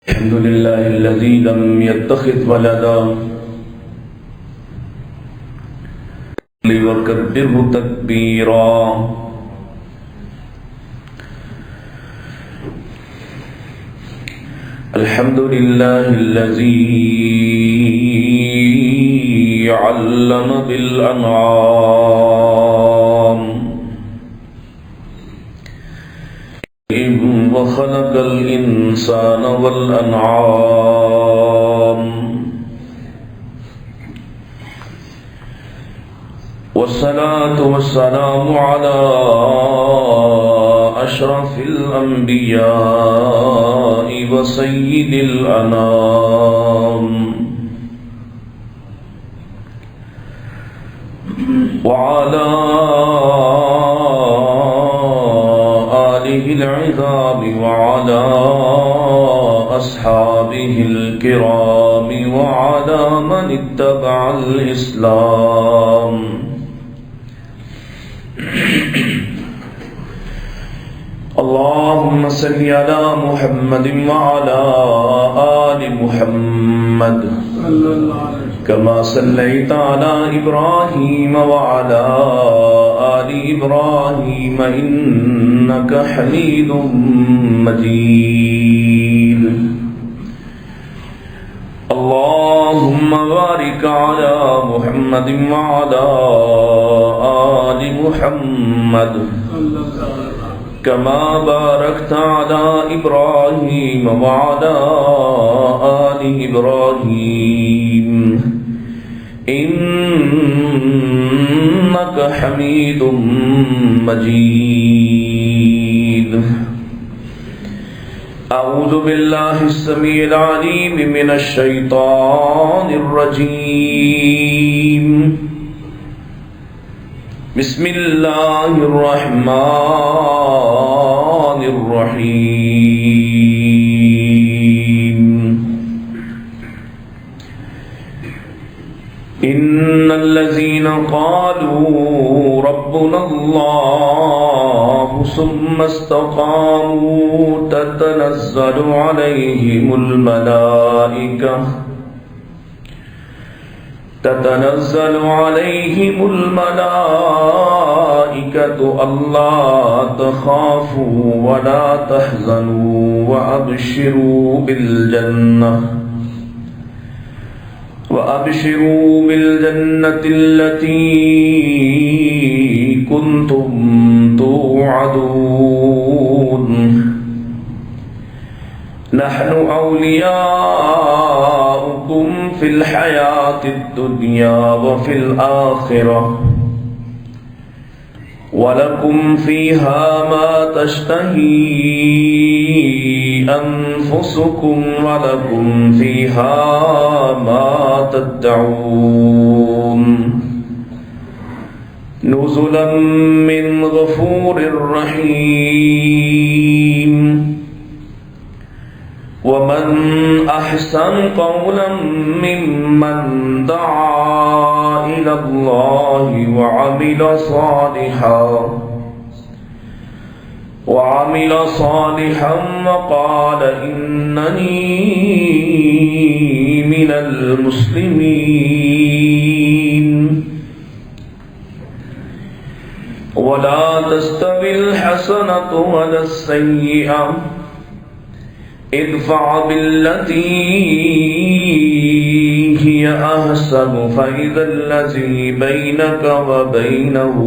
الحمد لله الذي لم يتخذ ولدا وكبره تكبيرا. الحمد لله الذي علم بالأنعام وخلق الإنسان والأنعام، والصلاة والسلام على أشرف الأنبياء وسيد الأنام، وعلى آله العظام وعلى أصحابه الكرام وعلى من اتبع الإسلام. اللهم صل على محمد وعلى آل محمد كما صليت على إبراهيم وعلى آل إبراهيم إنك حميد مجيد. اللهم بارك على محمد وعلى آل محمد كما باركت على إبراهيم وعلى آل إبراهيم إنك حميد مجيد. أعوذ بالله السميع العليم من الشيطان الرجيم. بسم الله الرحمن الرحيم. إن الذين قالوا ربنا الله ثم استقاموا تتنزل عليهم الملائكة ألا تخافوا ولا تحزنوا وأبشروا بالجنة التي كنتم توعدون. نحن أولياؤكم في الحياة الدنيا وفي الآخرة ولكم فيها ما تشتهي أنفسكم ولكم فيها ما تدعون. نزلا من غفور رحيم. ومن أحسن قولا ممن دعا إلى الله وعمل صالحا وقال إنني من المسلمين. ولا تستوي الحسنة ولا السيئة ادفع بالتي هي أحسن فإذا الذي بينك وبينه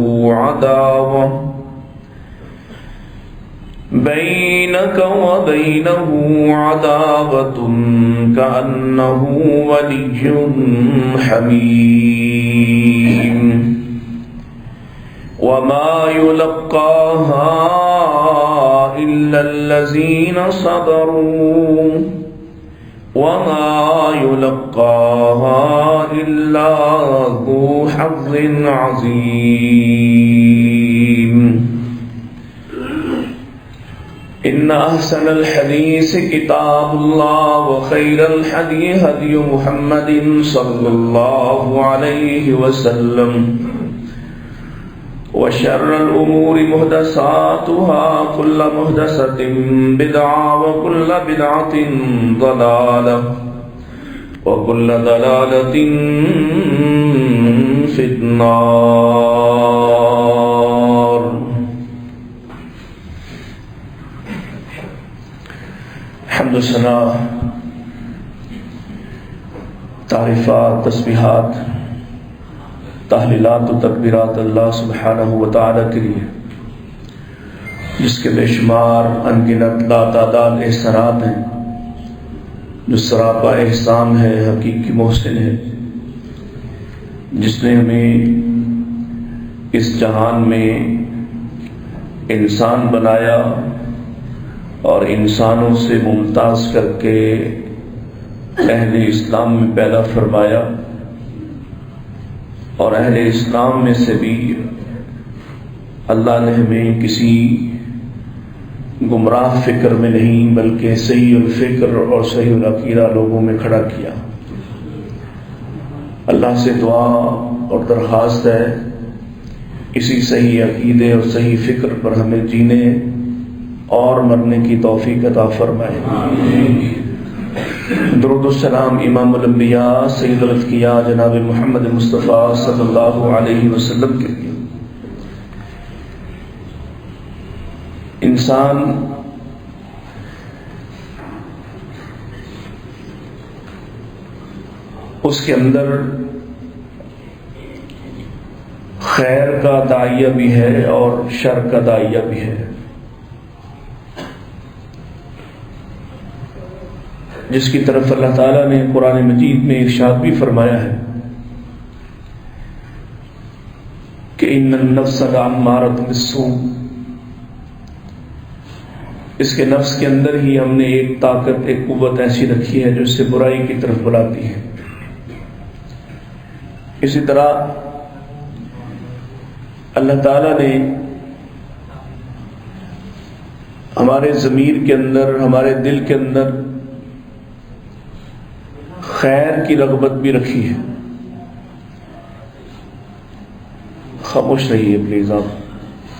عداوة كأنه ولي حميم. وما يلقاها إلا الذين صبروا وما يلقاها إلا ذو حظ عظيم. إن أحسن الحديث كتاب الله وخير الهدي هدي محمد صلى الله عليه وسلم وشر الأمور محدثاتها كل محدثة بدعة وكل بدعة ضلالة وكل ضلالة في النار. حمد و ثنا، تعریفات، تسبیحات، تحلیلات و تکبیرات اللہ سبحانہ و تعالیٰ کے لیے، جس کے بے شمار انگنت لاتعداد احسانات ہیں، جو سراپا احسان ہے، حقیقی محسن ہے، جس نے ہمیں اس جہان میں انسان بنایا اور انسانوں سے ممتاز کر کے اہل اسلام میں پیدا فرمایا، اور اہل اسلام میں سے بھی اللہ نے ہمیں کسی گمراہ فکر میں نہیں بلکہ صحیح الفکر اور صحیح العقیدہ لوگوں میں کھڑا کیا. اللہ سے دعا اور درخواست ہے اسی صحیح عقیدے اور صحیح فکر پر ہمیں جینے اور مرنے کی توفیق عطا فرمائے. درود و سلام امام الانبیاء سید الاتقیاء جناب محمد مصطفیٰ صلی اللہ علیہ وسلم کے لیے. انسان اس کے اندر خیر کا داعیہ بھی ہے اور شر کا داعیہ بھی ہے، جس کی طرف اللہ تعالیٰ نے قرآن مجید میں ارشاد بھی فرمایا ہے کہ ان النفس لامارۃ بالسوء. اس کے نفس کے اندر ہی ہم نے ایک طاقت، ایک قوت ایسی رکھی ہے جو اس سے برائی کی طرف بلاتی ہے. اسی طرح اللہ تعالیٰ نے ہمارے ضمیر کے اندر، ہمارے دل کے اندر خیر کی رغبت بھی رکھی ہے. خاموش رہیے پلیز، آپ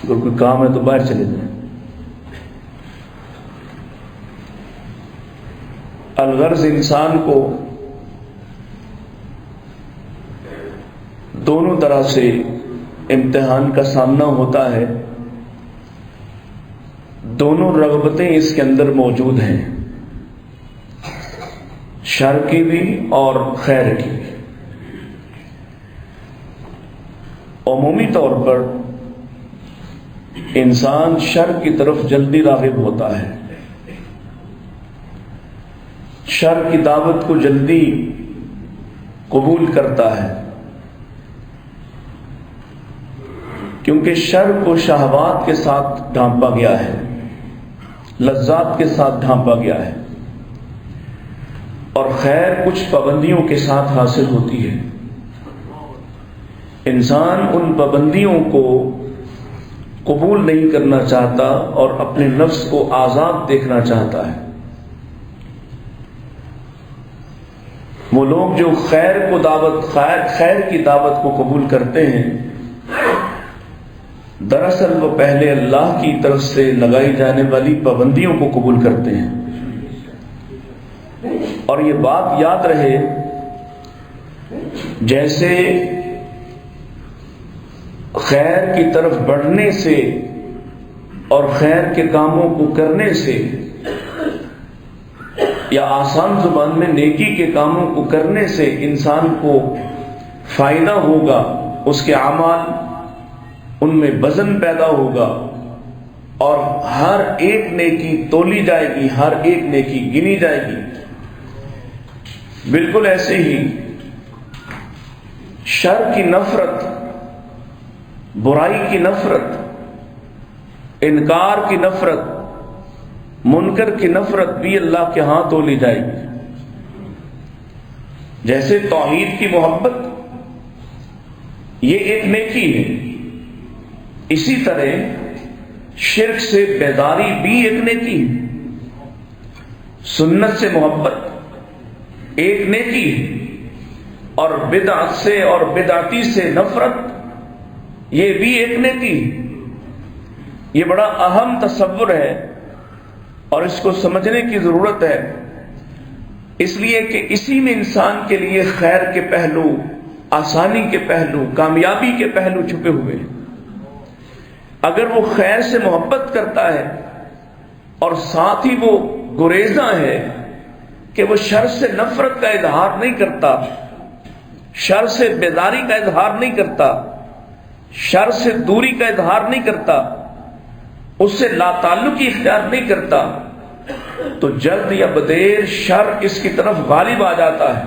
اگر کوئی کام ہے تو باہر چلے جائیں. الغرض انسان کو دونوں طرح سے امتحان کا سامنا ہوتا ہے. دونوں رغبتیں اس کے اندر موجود ہیں، شر کی بھی اور خیر کی بھی. عمومی طور پر انسان شر کی طرف جلدی راغب ہوتا ہے، شر کی دعوت کو جلدی قبول کرتا ہے، کیونکہ شر کو شہوات کے ساتھ ڈھانپا گیا ہے، لذات کے ساتھ ڈھانپا گیا ہے، اور خیر کچھ پابندیوں کے ساتھ حاصل ہوتی ہے. انسان ان پابندیوں کو قبول نہیں کرنا چاہتا اور اپنے نفس کو آزاد دیکھنا چاہتا ہے. وہ لوگ جو خیر کی دعوت کو قبول کرتے ہیں، دراصل وہ پہلے اللہ کی طرف سے لگائی جانے والی پابندیوں کو قبول کرتے ہیں. اور یہ بات یاد رہے، جیسے خیر کی طرف بڑھنے سے اور خیر کے کاموں کو کرنے سے، یا آسان زبان میں نیکی کے کاموں کو کرنے سے انسان کو فائدہ ہوگا، اس کے اعمال ان میں وزن پیدا ہوگا اور ہر ایک نیکی تولی جائے گی، ہر ایک نیکی گنی جائے گی. بالکل ایسے ہی شر کی نفرت، برائی کی نفرت، انکار کی نفرت، منکر کی نفرت بھی اللہ کے ہاں تولی جائے گی. جیسے توحید کی محبت یہ ایک نیکی ہے، اسی طرح شرک سے بیداری بھی ایک نیکی ہے. سنت سے محبت ایک نیکی ہے، اور بدعت سے اور بدعتی سے نفرت یہ بھی ایک نیکی ہے۔ یہ بڑا اہم تصور ہے اور اس کو سمجھنے کی ضرورت ہے، اس لیے کہ اسی میں انسان کے لیے خیر کے پہلو، آسانی کے پہلو، کامیابی کے پہلو چھپے ہوئے ہیں۔ اگر وہ خیر سے محبت کرتا ہے اور ساتھ ہی وہ گریزاں ہے کہ وہ شر سے نفرت کا اظہار نہیں کرتا، شر سے بیداری کا اظہار نہیں کرتا، شر سے دوری کا اظہار نہیں کرتا، اس سے لا تعلقی اختیار نہیں کرتا، تو جلد یا بدیر شر اس کی طرف غالب آ جاتا ہے۔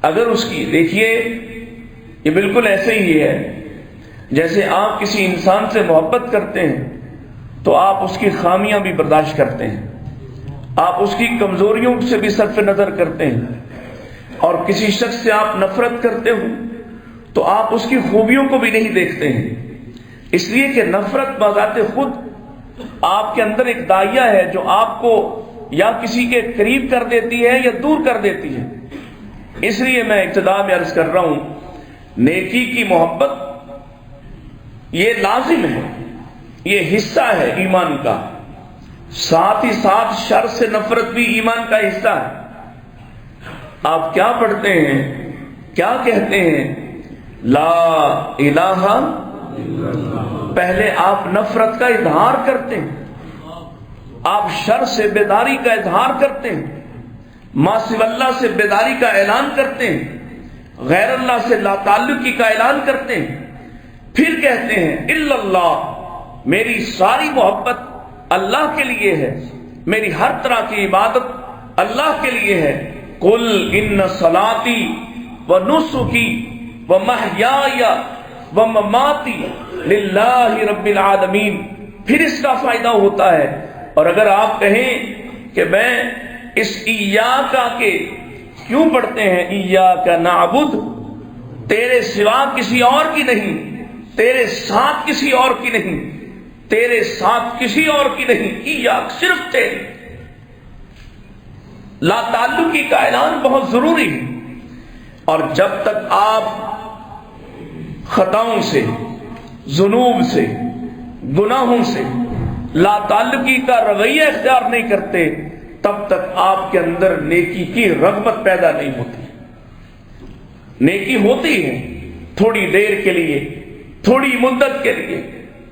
اگر اس کی دیکھیے، یہ بالکل ایسے ہی ہے جیسے آپ کسی انسان سے محبت کرتے ہیں تو آپ اس کی خامیاں بھی برداشت کرتے ہیں، آپ اس کی کمزوریوں سے بھی صرف نظر کرتے ہیں، اور کسی شخص سے آپ نفرت کرتے ہو تو آپ اس کی خوبیوں کو بھی نہیں دیکھتے ہیں، اس لیے کہ نفرت بذات خود آپ کے اندر ایک داعیہ ہے جو آپ کو یا کسی کے قریب کر دیتی ہے یا دور کر دیتی ہے۔ اس لیے میں ابتدا میں عرض کر رہا ہوں، نیکی کی محبت یہ لازم ہے، یہ حصہ ہے ایمان کا، ساتھ ہی ساتھ شر سے نفرت بھی ایمان کا حصہ ہے۔ آپ کیا پڑھتے ہیں، کیا کہتے ہیں؟ لا الہ، پہلے آپ نفرت کا اظہار کرتے ہیں، آپ شر سے بیداری کا اظہار کرتے ہیں، ما سوی اللہ سے بیداری کا اعلان کرتے ہیں، غیر اللہ سے لا تعلقی کا اعلان کرتے ہیں، پھر کہتے ہیں الا اللہ، میری ساری محبت اللہ کے لیے ہے، میری ہر طرح کی عبادت اللہ کے لیے ہے۔ قل ان صلاتی و نسکی و محیای و مماتی للہ رب العالمین، پھر اس کا فائدہ ہوتا ہے۔ اور اگر آپ کہیں کہ میں اس ایاکا کے کیوں پڑھتے ہیں، ایاکا نعبد، تیرے سوا کسی اور کی نہیں، تیرے ساتھ کسی اور کی نہیں، تیرے ساتھ کسی اور کی نہیں، ایاک، صرف تیرے، لا تعلقی کا اعلان بہت ضروری ہے۔ اور جب تک آپ خطاؤں سے، ذنوب سے، گناہوں سے لا تعلقی کا رویہ اختیار نہیں کرتے، تب تک آپ کے اندر نیکی کی رغبت پیدا نہیں ہوتی۔ نیکی ہوتی ہے تھوڑی دیر کے لیے، تھوڑی مدت کے لیے،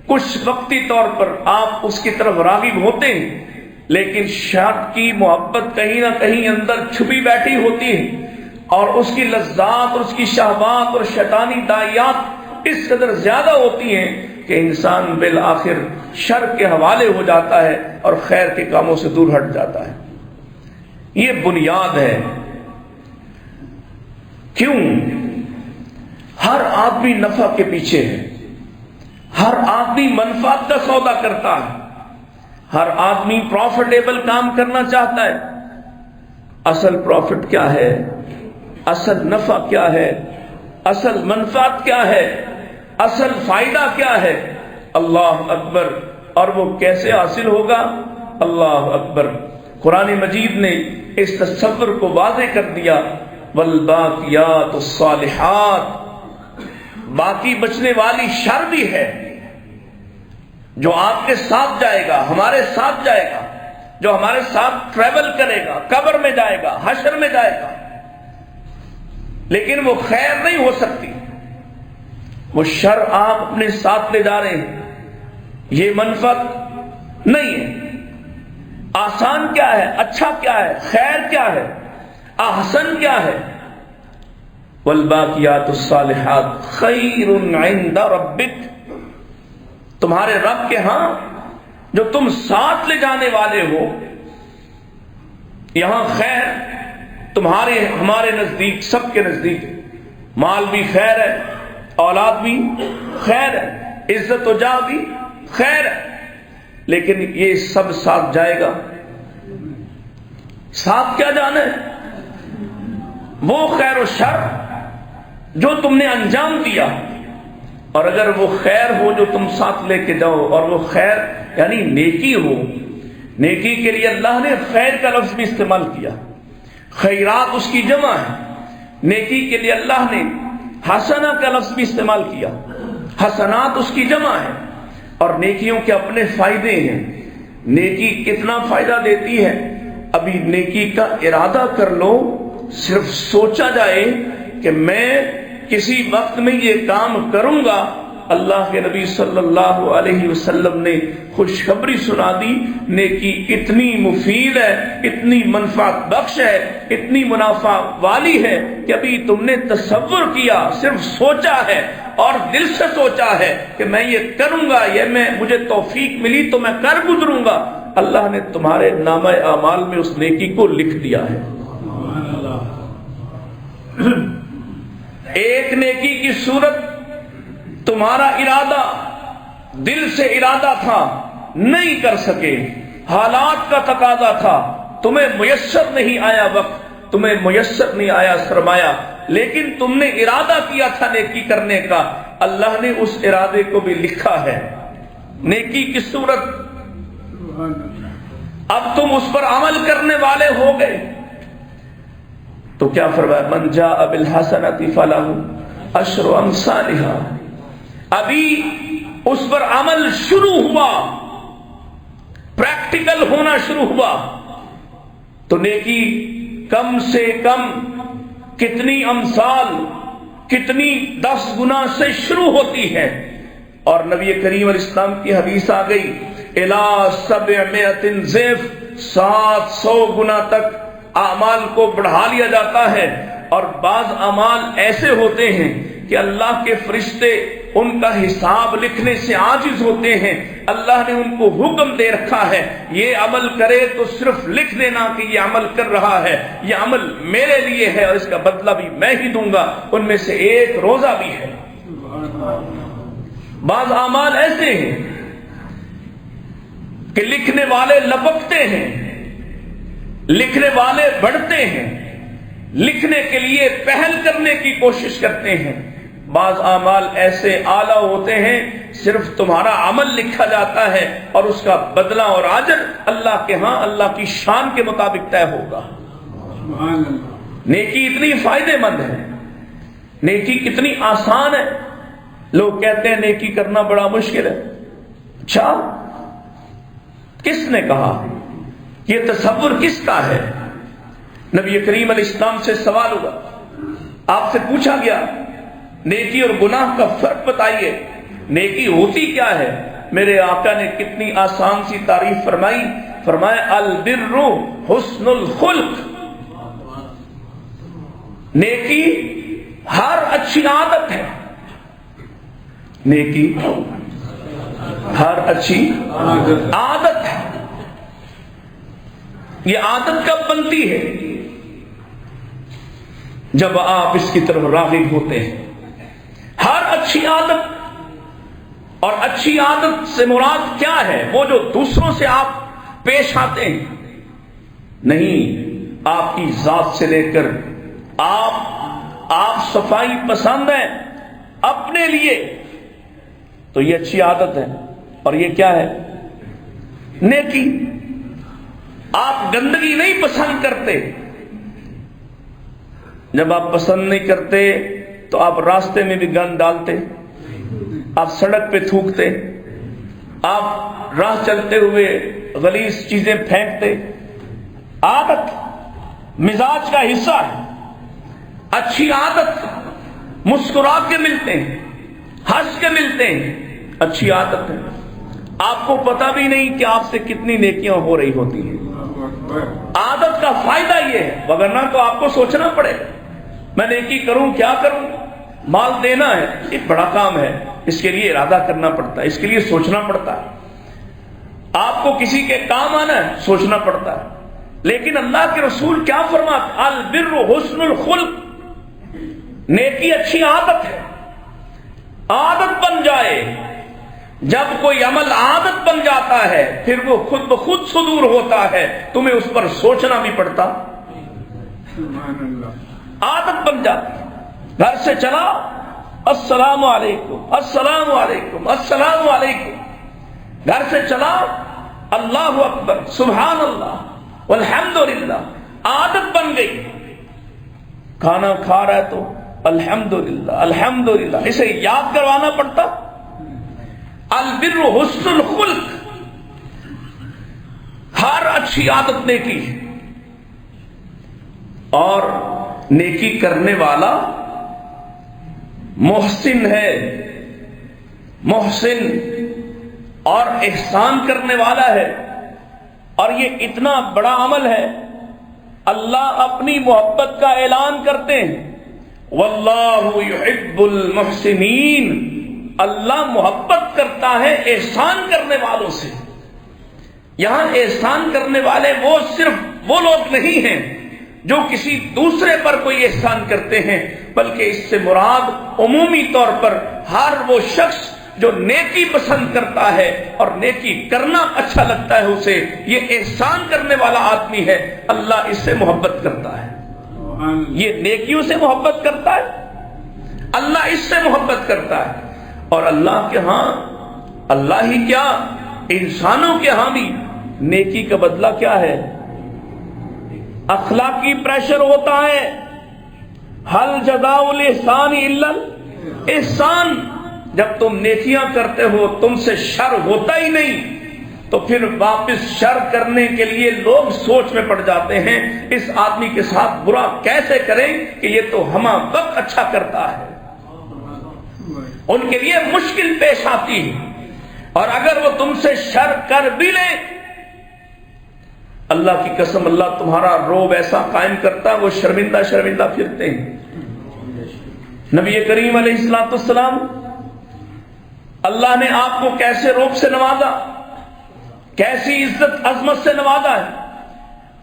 کچھ وقتی طور پر آپ اس کی طرف راغب ہوتے ہیں، لیکن شر کی محبت کہیں نہ کہیں اندر چھپی بیٹھی ہوتی ہے، اور اس کی لذات اور اس کی شہوات اور شیطانی داعیات اس قدر زیادہ ہوتی ہیں کہ انسان بالآخر شر کے حوالے ہو جاتا ہے اور خیر کے کاموں سے دور ہٹ جاتا ہے۔ یہ بنیاد ہے۔ کیوں؟ ہر آدمی نفع کے پیچھے ہے، ہر آدمی منفعت کا سودا کرتا ہے، ہر آدمی پروفیٹیبل کام کرنا چاہتا ہے۔ اصل پروفٹ کیا ہے؟ اصل نفع کیا ہے؟ اصل منفعت کیا ہے؟ اصل فائدہ کیا ہے؟ اللہ اکبر۔ اور وہ کیسے حاصل ہوگا؟ اللہ اکبر۔ قرآن مجید نے اس تصور کو واضح کر دیا، والباقیات الصالحات، باقی بچنے والی شر بھی ہے جو آپ کے ساتھ جائے گا، ہمارے ساتھ جائے گا، جو ہمارے ساتھ ٹریول کرے گا، قبر میں جائے گا، حشر میں جائے گا، لیکن وہ خیر نہیں ہو سکتی۔ وہ شر آپ اپنے ساتھ لے جا رہے ہیں، یہ منفعت نہیں ہے۔ آسان کیا ہے؟ اچھا کیا ہے؟ خیر کیا ہے؟ احسن کیا ہے؟ والباقیات الصالحات خیر عند ربک، تمہارے رب کے ہاں جو تم ساتھ لے جانے والے ہو، یہاں خیر تمہارے ہمارے نزدیک، سب کے نزدیک مال بھی خیر ہے، اولاد بھی خیر ہے، عزت و جاہ بھی خیر ہے، لیکن یہ سب ساتھ جائے گا۔ ساتھ کیا جانا ہے؟ وہ خیر و شر جو تم نے انجام دیا، اور اگر وہ خیر ہو جو تم ساتھ لے کے جاؤ، اور وہ خیر یعنی نیکی ہو، نیکی کے لیے اللہ نے خیر کا لفظ بھی استعمال کیا، خیرات اس کی جمع ہے۔ نیکی کے لیے اللہ نے حسنہ کا لفظ بھی استعمال کیا، حسنات اس کی جمع ہے، اور نیکیوں کے اپنے فائدے ہیں۔ نیکی کتنا فائدہ دیتی ہے؟ ابھی نیکی کا ارادہ کر لو، صرف سوچا جائے کہ میں کسی وقت میں یہ کام کروں گا، اللہ کے نبی صلی اللہ علیہ وسلم نے خوشخبری سنا دی، نیکی اتنی مفید ہے، اتنی منفعت بخش ہے، اتنی منافع والی ہے کہ ابھی تم نے تصور کیا، صرف سوچا ہے اور دل سے سوچا ہے کہ میں یہ کروں گا، مجھے توفیق ملی تو میں کر گزروں گا، اللہ نے تمہارے نامہ اعمال میں اس نیکی کو لکھ دیا ہے۔ ایک نیکی کی صورت تمہارا ارادہ، دل سے ارادہ تھا، نہیں کر سکے، حالات کا تقاضا تھا، تمہیں میسر نہیں آیا وقت، تمہیں میسر نہیں آیا سرمایہ، لیکن تم نے ارادہ کیا تھا نیکی کرنے کا، اللہ نے اس ارادے کو بھی لکھا ہے۔ نیکی کی صورت اب تم اس پر عمل کرنے والے ہو گئے تو کیا فرمایا؟ من جاء بالحسنۃ فلہ عشر امثالھا، ابھی اس پر عمل شروع ہوا، پریکٹیکل ہونا شروع ہوا، تو نیکی کم سے کم کتنی امثال، کتنی 10 گنا سے شروع ہوتی ہے، اور نبی کریم علیہ السلام کی حدیث آ گئی الی 700 ضعف، 700 گنا تک اعمال کو بڑھا لیا جاتا ہے۔ اور بعض اعمال ایسے ہوتے ہیں کہ اللہ کے فرشتے ان کا حساب لکھنے سے عاجز ہوتے ہیں، اللہ نے ان کو حکم دے رکھا ہے یہ عمل کرے تو صرف لکھ دینا کہ یہ عمل کر رہا ہے، یہ عمل میرے لیے ہے اور اس کا بدلہ بھی میں ہی دوں گا، ان میں سے ایک روزہ بھی ہے۔ بعض اعمال ایسے ہیں کہ لکھنے والے لپکتے ہیں، لکھنے والے بڑھتے ہیں، لکھنے کے لیے پہل کرنے کی کوشش کرتے ہیں۔ بعض اعمال ایسے اعلیٰ ہوتے ہیں صرف تمہارا عمل لکھا جاتا ہے اور اس کا بدلہ اور اجر اللہ کے ہاں اللہ کی شان کے مطابق طے ہوگا۔ نیکی اتنی فائدے مند ہے، نیکی کتنی آسان ہے۔ لوگ کہتے ہیں نیکی کرنا بڑا مشکل ہے، اچھا کس نے کہا؟ یہ تصور کس کا ہے؟ نبی کریم علیہ السلام سے سوال ہوا، آپ سے پوچھا گیا نیکی اور گناہ کا فرق بتائیے، نیکی ہوتی کیا ہے؟ میرے آقا نے کتنی آسان سی تعریف فرمائی، فرمایا البر حسن الخلق، نیکی ہر اچھی عادت ہے، نیکی ہر اچھی عادت ہے۔ یہ عادت کب بنتی ہے؟ جب آپ اس کی طرف راغب ہوتے ہیں۔ ہر اچھی عادت، اور اچھی عادت سے مراد کیا ہے؟ وہ جو دوسروں سے آپ پیش آتے ہیں، نہیں، آپ کی ذات سے لے کر آپ صفائی پسند ہیں اپنے لیے، تو یہ اچھی عادت ہے۔ اور یہ کیا ہے؟ نیکی۔ آپ گندگی نہیں پسند کرتے، جب آپ پسند نہیں کرتے تو آپ راستے میں بھی گند ڈالتے، آپ سڑک پہ تھوکتے، آپ راہ چلتے ہوئے غلیظ چیزیں پھینکتے۔ عادت مزاج کا حصہ ہے۔ اچھی عادت مسکرا کے ملتے ہیں، ہنس کے ملتے ہیں، اچھی عادت ہے۔ آپ کو پتہ بھی نہیں کہ آپ سے کتنی نیکیاں ہو رہی ہوتی ہیں۔ عادت کا فائدہ یہ ہے، وگرنہ تو آپ کو سوچنا پڑے میں نیکی کروں کیا کروں، مال دینا ہے ایک بڑا کام ہے، اس کے لیے ارادہ کرنا پڑتا ہے، اس کے لیے سوچنا پڑتا ہے، آپ کو کسی کے کام آنا ہے سوچنا پڑتا ہے۔ لیکن اللہ کے رسول کیا فرماتے؟ البر حسن الخلق، نیکی اچھی عادت ہے۔ عادت بن جائے، جب کوئی عمل عادت بن جاتا ہے پھر وہ خود بخود صدور ہوتا ہے، تمہیں اس پر سوچنا بھی پڑتا۔ عادت بن جاتی، گھر سے چلا السلام علیکم السلام علیکم السلام علیکم، گھر سے چلا اللہ اکبر سبحان اللہ والحمدللہ، عادت بن گئی۔ کھانا کھا رہا ہے تو الحمدللہ الحمدللہ، اسے یاد کروانا پڑتا البر حسن الخلق، ہر اچھی عادت نیکی ہے، اور نیکی کرنے والا محسن ہے، محسن اور احسان کرنے والا ہے، اور یہ اتنا بڑا عمل ہے اللہ اپنی محبت کا اعلان کرتے ہیں، واللہ یحب المحسنین، اللہ محبت کرتا ہے احسان کرنے والوں سے۔ یہاں احسان کرنے والے وہ صرف وہ لوگ نہیں ہیں جو کسی دوسرے پر کوئی احسان کرتے ہیں، بلکہ اس سے مراد عمومی طور پر ہر وہ شخص جو نیکی پسند کرتا ہے اور نیکی کرنا اچھا لگتا ہے، اسے یہ احسان کرنے والا آدمی ہے، اللہ اس سے محبت کرتا ہے، یہ نیکیوں سے محبت کرتا ہے، اللہ اس سے محبت کرتا ہے۔ اور اللہ کے ہاں، اللہ ہی کیا انسانوں کے ہاں بھی نیکی کا بدلہ کیا ہے؟ اخلاقی پریشر ہوتا ہے، حل جزاء الاحسان الا الاحسان، جب تم نیکیاں کرتے ہو تم سے شر ہوتا ہی نہیں، تو پھر واپس شر کرنے کے لیے لوگ سوچ میں پڑ جاتے ہیں اس آدمی کے ساتھ برا کیسے کریں کہ یہ تو ہمہ وقت اچھا کرتا ہے، ان کے لیے مشکل پیش آتی ہے۔ اور اگر وہ تم سے شر کر بھی لیں، اللہ کی قسم اللہ تمہارا روب ایسا قائم کرتا ہے وہ شرمندہ شرمندہ پھرتے ہیں۔ نبی کریم علیہ السلام، اللہ نے آپ کو کیسے روب سے نوازا، کیسی عزت عظمت سے نوازا ہے،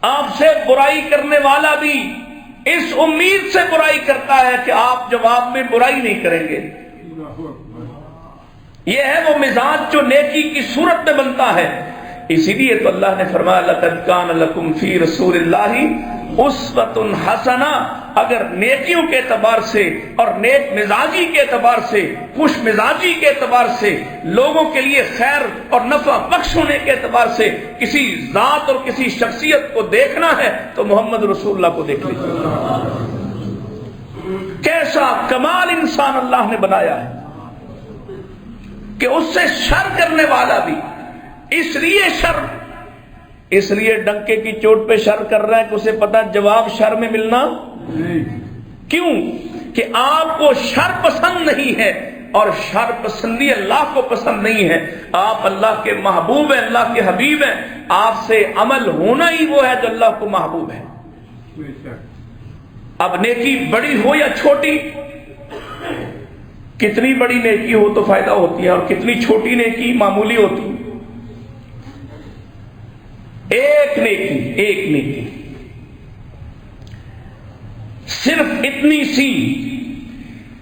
آپ سے برائی کرنے والا بھی اس امید سے برائی کرتا ہے کہ آپ جواب میں برائی نہیں کریں گے۔ یہ ہے وہ مزاج جو نیکی کی صورت میں بنتا ہے۔ اسی لیے تو اللہ نے فرمایا لَقَدْ كَانَ لَكُمْ فِي رَسُولِ اللَّهِ أُسْوَةٌ حَسَنَةٌ، اگر نیکیوں کے اعتبار سے اور نیک مزاجی کے اعتبار سے، خوش مزاجی کے اعتبار سے، لوگوں کے لیے خیر اور نفع بخش ہونے کے اعتبار سے کسی ذات اور کسی شخصیت کو دیکھنا ہے تو محمد رسول اللہ کو دیکھ لیجیے۔ کیسا کمال انسان اللہ نے بنایا ہے کہ اس سے شر کرنے والا بھی، اس لیے ڈنکے کی چوٹ پہ شر کر رہا ہے کہ اسے پتا جواب شر میں ملنا کیوں، کہ آپ کو شر پسند نہیں ہے، اور شر پسندی اللہ کو پسند نہیں ہے۔ آپ اللہ کے محبوب ہیں، اللہ کے حبیب ہیں، آپ سے عمل ہونا ہی وہ ہے جو اللہ کو محبوب ہے۔ اب نیکی بڑی ہو یا چھوٹی، کتنی بڑی نیکی ہو تو فائدہ ہوتی ہے، اور کتنی چھوٹی نیکی معمولی ہوتی ہے۔ ایک نیکی صرف اتنی سی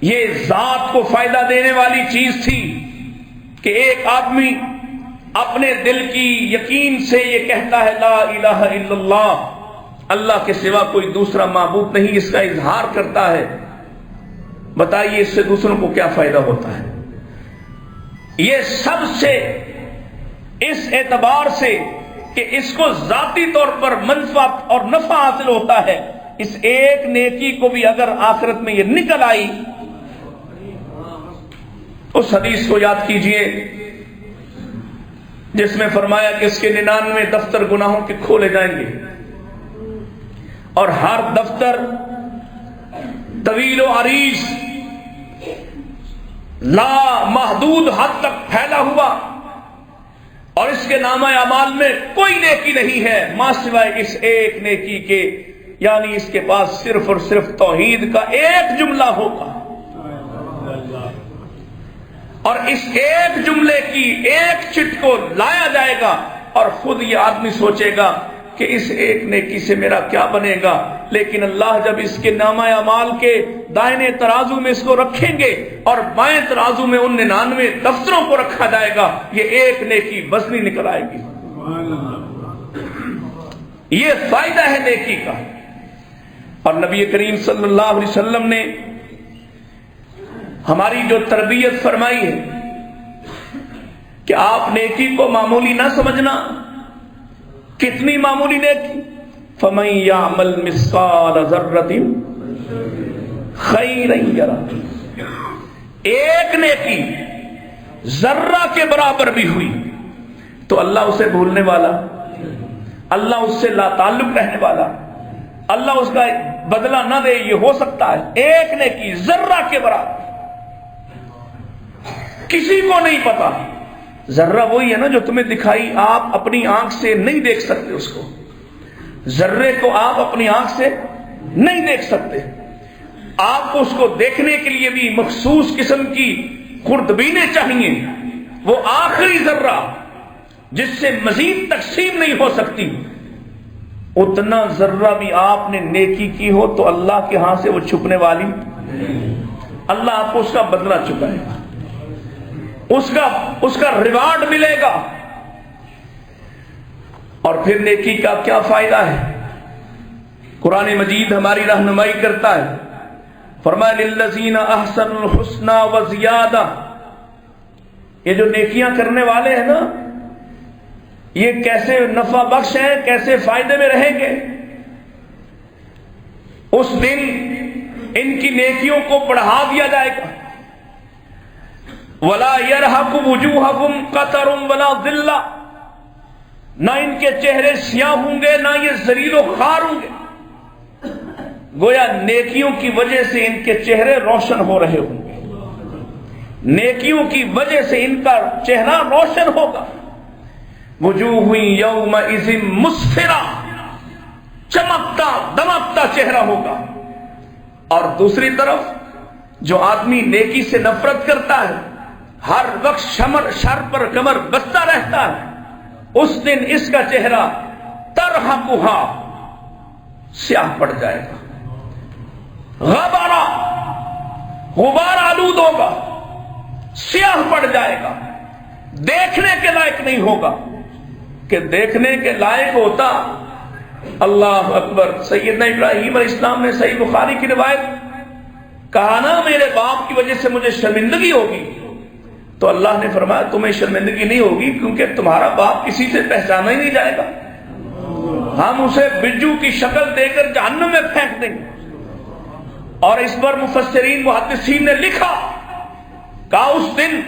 یہ ذات کو فائدہ دینے والی چیز تھی کہ ایک آدمی اپنے دل کی یقین سے یہ کہتا ہے لا الہ الا اللہ، اللہ کے سوا کوئی دوسرا معبود نہیں، اس کا اظہار کرتا ہے۔ بتائیے اس سے دوسروں کو کیا فائدہ ہوتا ہے؟ یہ سب سے اس اعتبار سے کہ اس کو ذاتی طور پر منفعت اور نفع حاصل ہوتا ہے، اس ایک نیکی کو بھی اگر آخرت میں یہ نکل آئی، اس حدیث کو یاد کیجئے جس میں فرمایا کہ اس کے 99 دفتر گناہوں کے کھولے جائیں گے، اور ہر دفتر طویل و عریض لا محدود حد تک پھیلا ہوا، اور اس کے نامہ اعمال میں کوئی نیکی نہیں ہے ماں سوائے اس ایک نیکی کے، یعنی اس کے پاس صرف اور صرف توحید کا ایک جملہ ہوگا، اور اس ایک جملے کی ایک چٹ کو لایا جائے گا، اور خود یہ آدمی سوچے گا کہ اس ایک نیکی سے میرا کیا بنے گا، لیکن اللہ جب اس کے نامہ اعمال کے دائیں ترازو میں اس کو رکھیں گے اور بائیں ترازو میں ان 99 دفتروں کو رکھا جائے گا، یہ ایک نیکی وزنی نکل آئے گی۔ یہ فائدہ ہے نیکی کا۔ اور نبی کریم صلی اللہ علیہ وسلم نے ہماری جو تربیت فرمائی ہے کہ آپ نیکی کو معمولی نہ سمجھنا۔ کتنی معمولی نیکی؟ فَمَن يَعْمَلْ مِثْقَالَ ذَرَّةٍ خَيْرًا يَرَهُ، ایک نیکی ذرہ کے برابر بھی ہوئی تو اللہ اسے بھولنے والا، اللہ اس سے لا تعلق رہنے والا، اللہ اس کا بدلہ نہ دے، یہ ہو سکتا ہے؟ ایک نیکی ذرہ کے برابر، کسی کو نہیں پتا۔ ذرہ وہی ہے نا جو تمہیں دکھائی، آپ اپنی آنکھ سے نہیں دیکھ سکتے اس کو، ذرے کو آپ اپنی آنکھ سے نہیں دیکھ سکتے، آپ کو اس کو دیکھنے کے لیے بھی مخصوص قسم کی خوردبینیں چاہیے۔ وہ آخری ذرہ جس سے مزید تقسیم نہیں ہو سکتی، اتنا ذرہ بھی آپ نے نیکی کی ہو تو اللہ کے ہاں سے وہ چھپنے والی، اللہ آپ کو اس کا بدلہ چکائے گا، اس کا ریوارڈ ملے گا۔ اور پھر نیکی کا کیا فائدہ ہے؟ قرآن مجید ہماری رہنمائی کرتا ہے، فرمایا للذین احسنوا الحسنى وزیادہ۔ یہ جو نیکیاں کرنے والے ہیں نا، یہ کیسے نفع بخش ہیں، کیسے فائدے میں رہیں گے؟ اس دن ان کی نیکیوں کو بڑھا دیا جائے گا، وَلَا يَرْهَقُ وُجُوهَكُمْ قَتَرٌ وَلَا ذِلَّةٌ، نہ ان کے چہرے سیاہ ہوں گے، نہ یہ ذلیل و خوار ہوں گے۔ گویا نیکیوں کی وجہ سے ان کے چہرے روشن ہو رہے ہوں گے، نیکیوں کی وجہ سے ان کا چہرہ روشن ہوگا۔ وجوہ یومئذ مسفرہ، چمکتا دمکتا چہرہ ہوگا۔ اور دوسری طرف جو آدمی نیکی سے نفرت کرتا ہے، ہر وقت شر پر کمر بستہ رہتا ہے، اس دن اس کا چہرہ ترہقھا، سیاہ پڑ جائے گا، غبارہ، غبار آلود ہوگا، سیاہ پڑ جائے گا، دیکھنے کے لائق نہیں ہوگا۔ کہ دیکھنے کے لائق ہوتا، اللہ اکبر، سیدنا ابراہیم علیہ السلام نے صحیح بخاری کی روایت کہا نا، میرے باپ کی وجہ سے مجھے شرمندگی ہوگی، تو اللہ نے فرمایا تمہیں شرمندگی نہیں ہوگی کیونکہ تمہارا باپ کسی سے پہچانا ہی نہیں جائے گا، ہم اسے بجو کی شکل دے کر جہنم میں پھینک دیں گے۔ اور اس پر مفسرین محدثین نے لکھا، کہا اس دن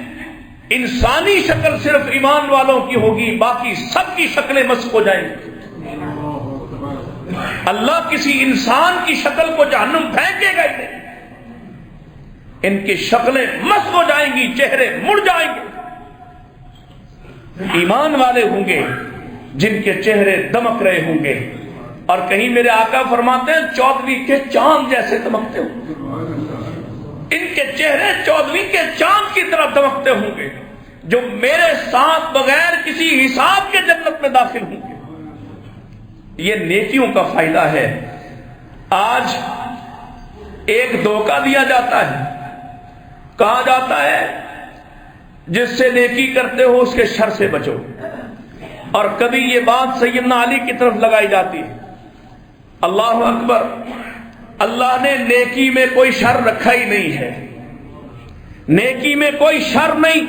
انسانی شکل صرف ایمان والوں کی ہوگی، باقی سب کی شکلیں مسخ ہو جائیں گی۔ اللہ کسی انسان کی شکل کو جہنم پھینکے گا ہی نہیں، ان کی شکلیں مسخ ہو جائیں گی، چہرے مڑ جائیں گے۔ ایمان والے ہوں گے جن کے چہرے دمک رہے ہوں گے، اور کہیں میرے آقا فرماتے ہیں 14ویں کے چاند جیسے دمکتے ہوں گے، ان کے چہرے 14ویں کے چاند کی طرح دمکتے ہوں گے، جو میرے ساتھ بغیر کسی حساب کے جنت میں داخل ہوں گے۔ یہ نیکیوں کا فائدہ ہے۔ آج ایک دھوکہ دیا جاتا ہے، کہا جاتا ہے جس سے نیکی کرتے ہو اس کے شر سے بچو، اور کبھی یہ بات سیدنا علی کی طرف لگائی جاتی ہے۔ اللہ اکبر، اللہ نے نیکی میں کوئی شر رکھا ہی نہیں ہے، نیکی میں کوئی شر نہیں۔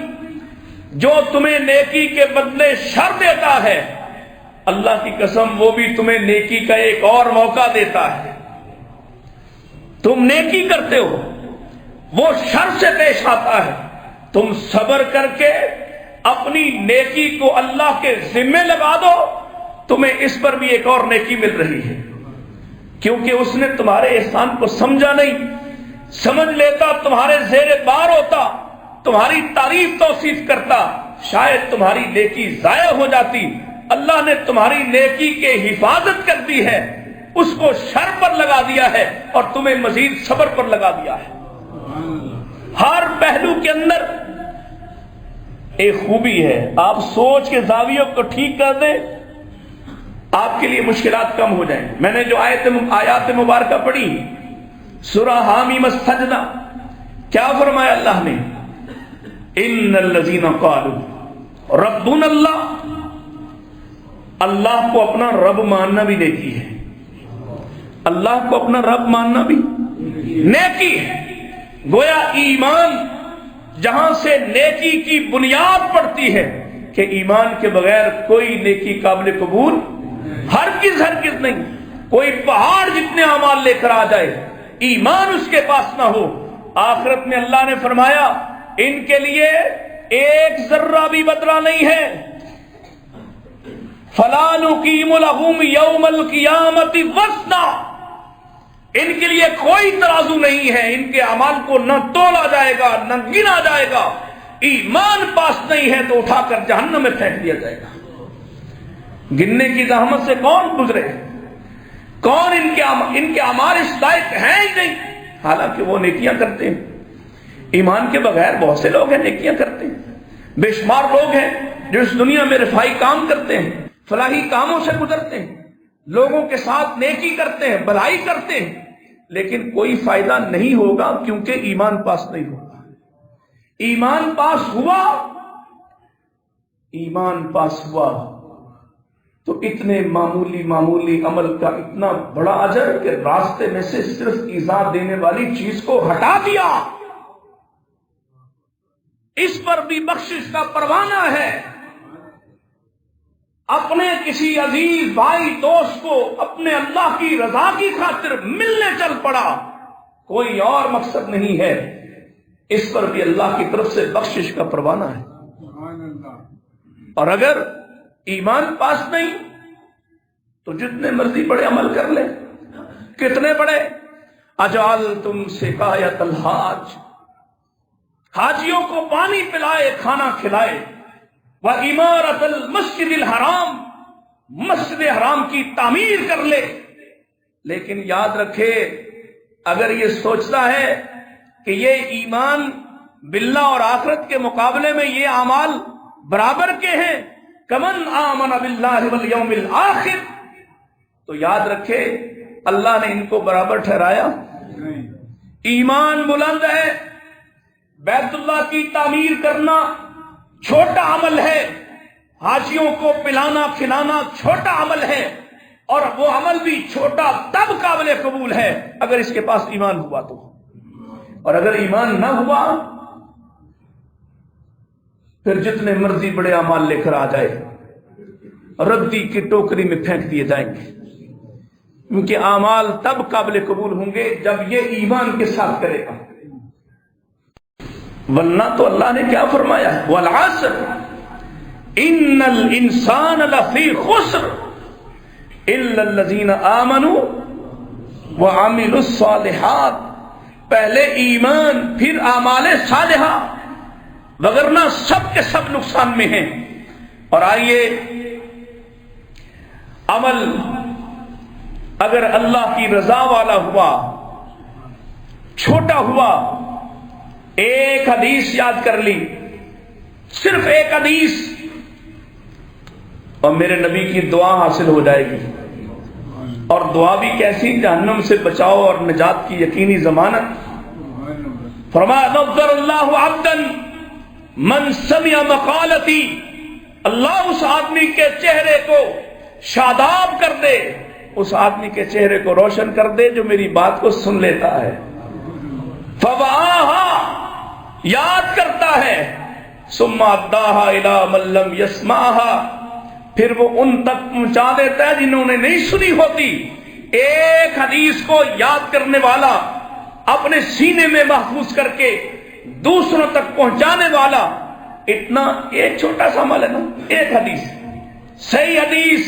جو تمہیں نیکی کے بدلے شر دیتا ہے، اللہ کی قسم وہ بھی تمہیں نیکی کا ایک اور موقع دیتا ہے۔ تم نیکی کرتے ہو، وہ شر سے پیش آتا ہے، تم صبر کر کے اپنی نیکی کو اللہ کے ذمے لگا دو، تمہیں اس پر بھی ایک اور نیکی مل رہی ہے، کیونکہ اس نے تمہارے احسان کو سمجھا نہیں۔ سمجھ لیتا تمہارے زیر بار ہوتا، تمہاری تعریف توصیف کرتا، شاید تمہاری نیکی ضائع ہو جاتی۔ اللہ نے تمہاری نیکی کے حفاظت کر دی ہے، اس کو شر پر لگا دیا ہے اور تمہیں مزید صبر پر لگا دیا ہے۔ ہر پہلو کے اندر ایک خوبی ہے، آپ سوچ کے زاویوں کو ٹھیک کر دیں، آپ کے لیے مشکلات کم ہو جائیں۔ میں نے جو آیات مبارکہ پڑھی، سورہ حامیم السجدہ، کیا فرمایا اللہ نے؟ ان الذین قالوا ربنا اللہ، اللہ کو اپنا رب ماننا بھی نیکی ہے، اللہ کو اپنا رب ماننا بھی نیکی ہے۔ گویا ایمان جہاں سے نیکی کی بنیاد پڑتی ہے کہ ایمان کے بغیر کوئی نیکی قابل قبول ہرگز نہیں۔ کوئی پہاڑ جتنے اعمال لے کر آ جائے، ایمان اس کے پاس نہ ہو، آخرت میں اللہ نے فرمایا ان کے لیے ایک ذرہ بھی بدلہ نہیں ہے. فَلَا نُقِيمُ لَهُمْ يَوْمَ الْقِيَامَةِ وَزْنًا. ان کے لیے کوئی ترازو نہیں ہے، ان کے اعمال کو نہ تولا جائے گا نہ گنا جائے گا. ایمان پاس نہیں ہے تو اٹھا کر جہنم میں پھینک دیا جائے گا. گننے کی زحمت سے کون گزرے؟ کون ان کے اعمال اس لائق ہیں ہی نہیں، حالانکہ وہ نیکیاں کرتے ہیں. ایمان کے بغیر بہت سے لوگ ہیں نیکیاں کرتے ہیں، بے شمار لوگ ہیں جو اس دنیا میں رفائی کام کرتے ہیں، فلاحی کاموں سے گزرتے ہیں، لوگوں کے ساتھ نیکی کرتے ہیں، بھلائی کرتے ہیں، لیکن کوئی فائدہ نہیں ہوگا کیونکہ ایمان پاس نہیں ہوگا. ایمان پاس ہوا تو اتنے معمولی عمل کا اتنا بڑا اجر کہ راستے میں سے صرف ایذا دینے والی چیز کو ہٹا دیا. اس پر بھی بخشش کا پروانہ ہے. اپنے کسی عزیز بھائی دوست کو اپنے اللہ کی رضا کی خاطر ملنے چل پڑا، کوئی اور مقصد نہیں ہے، اس پر بھی اللہ کی طرف سے بخشش کا پروانہ ہے. اور اگر ایمان پاس نہیں تو جتنے مرضی بڑے عمل کر لیں، کتنے بڑے. اجعلتم سقایۃ الحاج، حاجیوں کو پانی پلائے، کھانا کھلائے، وَإِمَارَةَ الْمَسْجِدِ الْحَرَامِ، مسجد حرام کی تعمیر کر لے. لیکن یاد رکھے اگر یہ سوچتا ہے کہ یہ ایمان باللہ اور آخرت کے مقابلے میں یہ اعمال برابر کے ہیں، کمن آمن باللہ والیوم الآخر، تو یاد رکھے اللہ نے ان کو برابر ٹھہرایا. ایمان بلند ہے، بیت اللہ کی تعمیر کرنا چھوٹا عمل ہے، حاجیوں کو پلانا کھلانا چھوٹا عمل ہے، اور وہ عمل بھی چھوٹا تب قابل قبول ہے اگر اس کے پاس ایمان ہوا تو. اور اگر ایمان نہ ہوا پھر جتنے مرضی بڑے اعمال لے کر آ جائے ردی کی ٹوکری میں پھینک دیے جائیں گے، کیونکہ اعمال تب قابل قبول ہوں گے جب یہ ایمان کے ساتھ کرے گا. ورنہ تو اللہ نے کیا فرمایا ہے؟ والعصر ان الانسان لفی خسر الا الذین آمنوا وعملوا الصالحات. پہلے ایمان پھر اعمال صالحہ، وگرنہ سب کے سب نقصان میں ہیں. اور آئیے عمل اگر اللہ کی رضا والا ہوا، چھوٹا ہوا، ایک حدیث یاد کر لی، صرف ایک حدیث، اور میرے نبی کی دعا حاصل ہو جائے گی. اور دعا بھی کیسی؟ جہنم سے بچاؤ اور نجات کی یقینی ضمانت. فرمایا نظر اللہ عبدا من سمع مقالتی، اللہ اس آدمی کے چہرے کو شاداب کر دے، اس آدمی کے چہرے کو روشن کر دے جو میری بات کو سن لیتا ہے. فوعاها، یاد کرتا ہے، ثم اداها الى من لم يسمعها، پھر وہ ان تک پہنچا دیتا ہے جنہوں نے نہیں سنی ہوتی. ایک حدیث کو یاد کرنے والا، اپنے سینے میں محفوظ کر کے دوسروں تک پہنچانے والا، اتنا ایک چھوٹا سا عمل ہے نا، ایک حدیث، صحیح حدیث.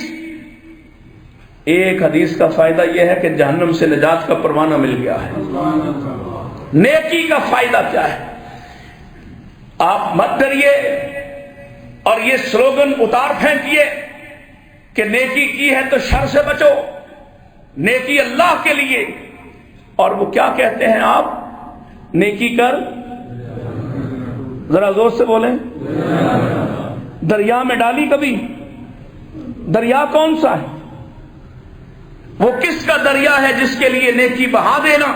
ایک حدیث کا فائدہ یہ ہے کہ جہنم سے نجات کا پروانہ مل گیا ہے. نیکی کا فائدہ کیا ہے؟ آپ مت ڈریے اور یہ سلوگن اتار پھینکیے کہ نیکی کی ہے تو شر سے بچو، نیکی اللہ کے لیے. اور وہ کیا کہتے ہیں آپ؟ نیکی کر، ذرا زور سے بولیں، دریا میں ڈالی کبھی؟ دریا کون سا ہے؟ وہ کس کا دریا ہے جس کے لیے نیکی بہا دینا؟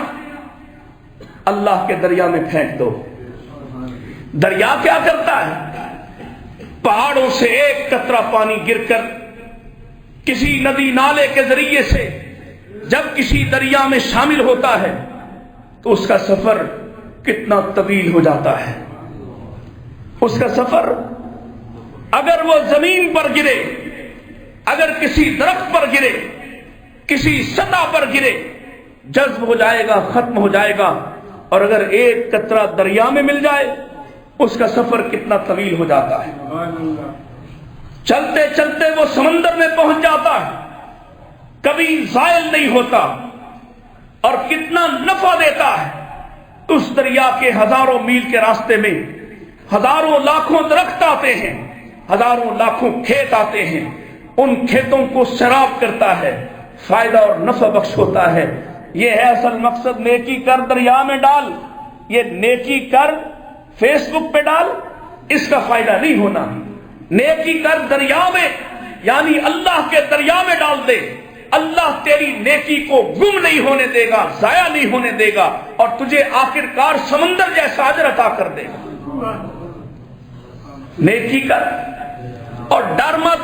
اللہ کے دریا میں پھینک دو. دریا کیا کرتا ہے؟ پہاڑوں سے ایک قطرہ پانی گر کر کسی ندی نالے کے ذریعے سے جب کسی دریا میں شامل ہوتا ہے تو اس کا سفر کتنا طویل ہو جاتا ہے. اس کا سفر اگر وہ زمین پر گرے، اگر کسی درخت پر گرے، کسی سطح پر گرے، جذب ہو جائے گا، ختم ہو جائے گا. اور اگر ایک قطرہ دریا میں مل جائے اس کا سفر کتنا طویل ہو جاتا ہے، چلتے چلتے وہ سمندر میں پہنچ جاتا ہے، کبھی زائل نہیں ہوتا، اور کتنا نفع دیتا ہے۔ اس دریا کے ہزاروں میل کے راستے میں ہزاروں لاکھوں درخت آتے ہیں، ہزاروں لاکھوں کھیت آتے ہیں، ان کھیتوں کو سیراب کرتا ہے، فائدہ اور نفع بخش ہوتا ہے۔ یہ ہے اصل مقصد۔ نیکی کر دریا میں ڈال، یہ نیکی کر فیس بک پہ ڈال، اس کا فائدہ نہیں ہونا۔ نیکی کر دریا میں، یعنی اللہ کے دریا میں ڈال دے، اللہ تیری نیکی کو گم نہیں ہونے دے گا، ضائع نہیں ہونے دے گا، اور تجھے آخرکار سمندر جیسا اجر عطا کر دے گا۔ نیکی کر، اور ڈر مت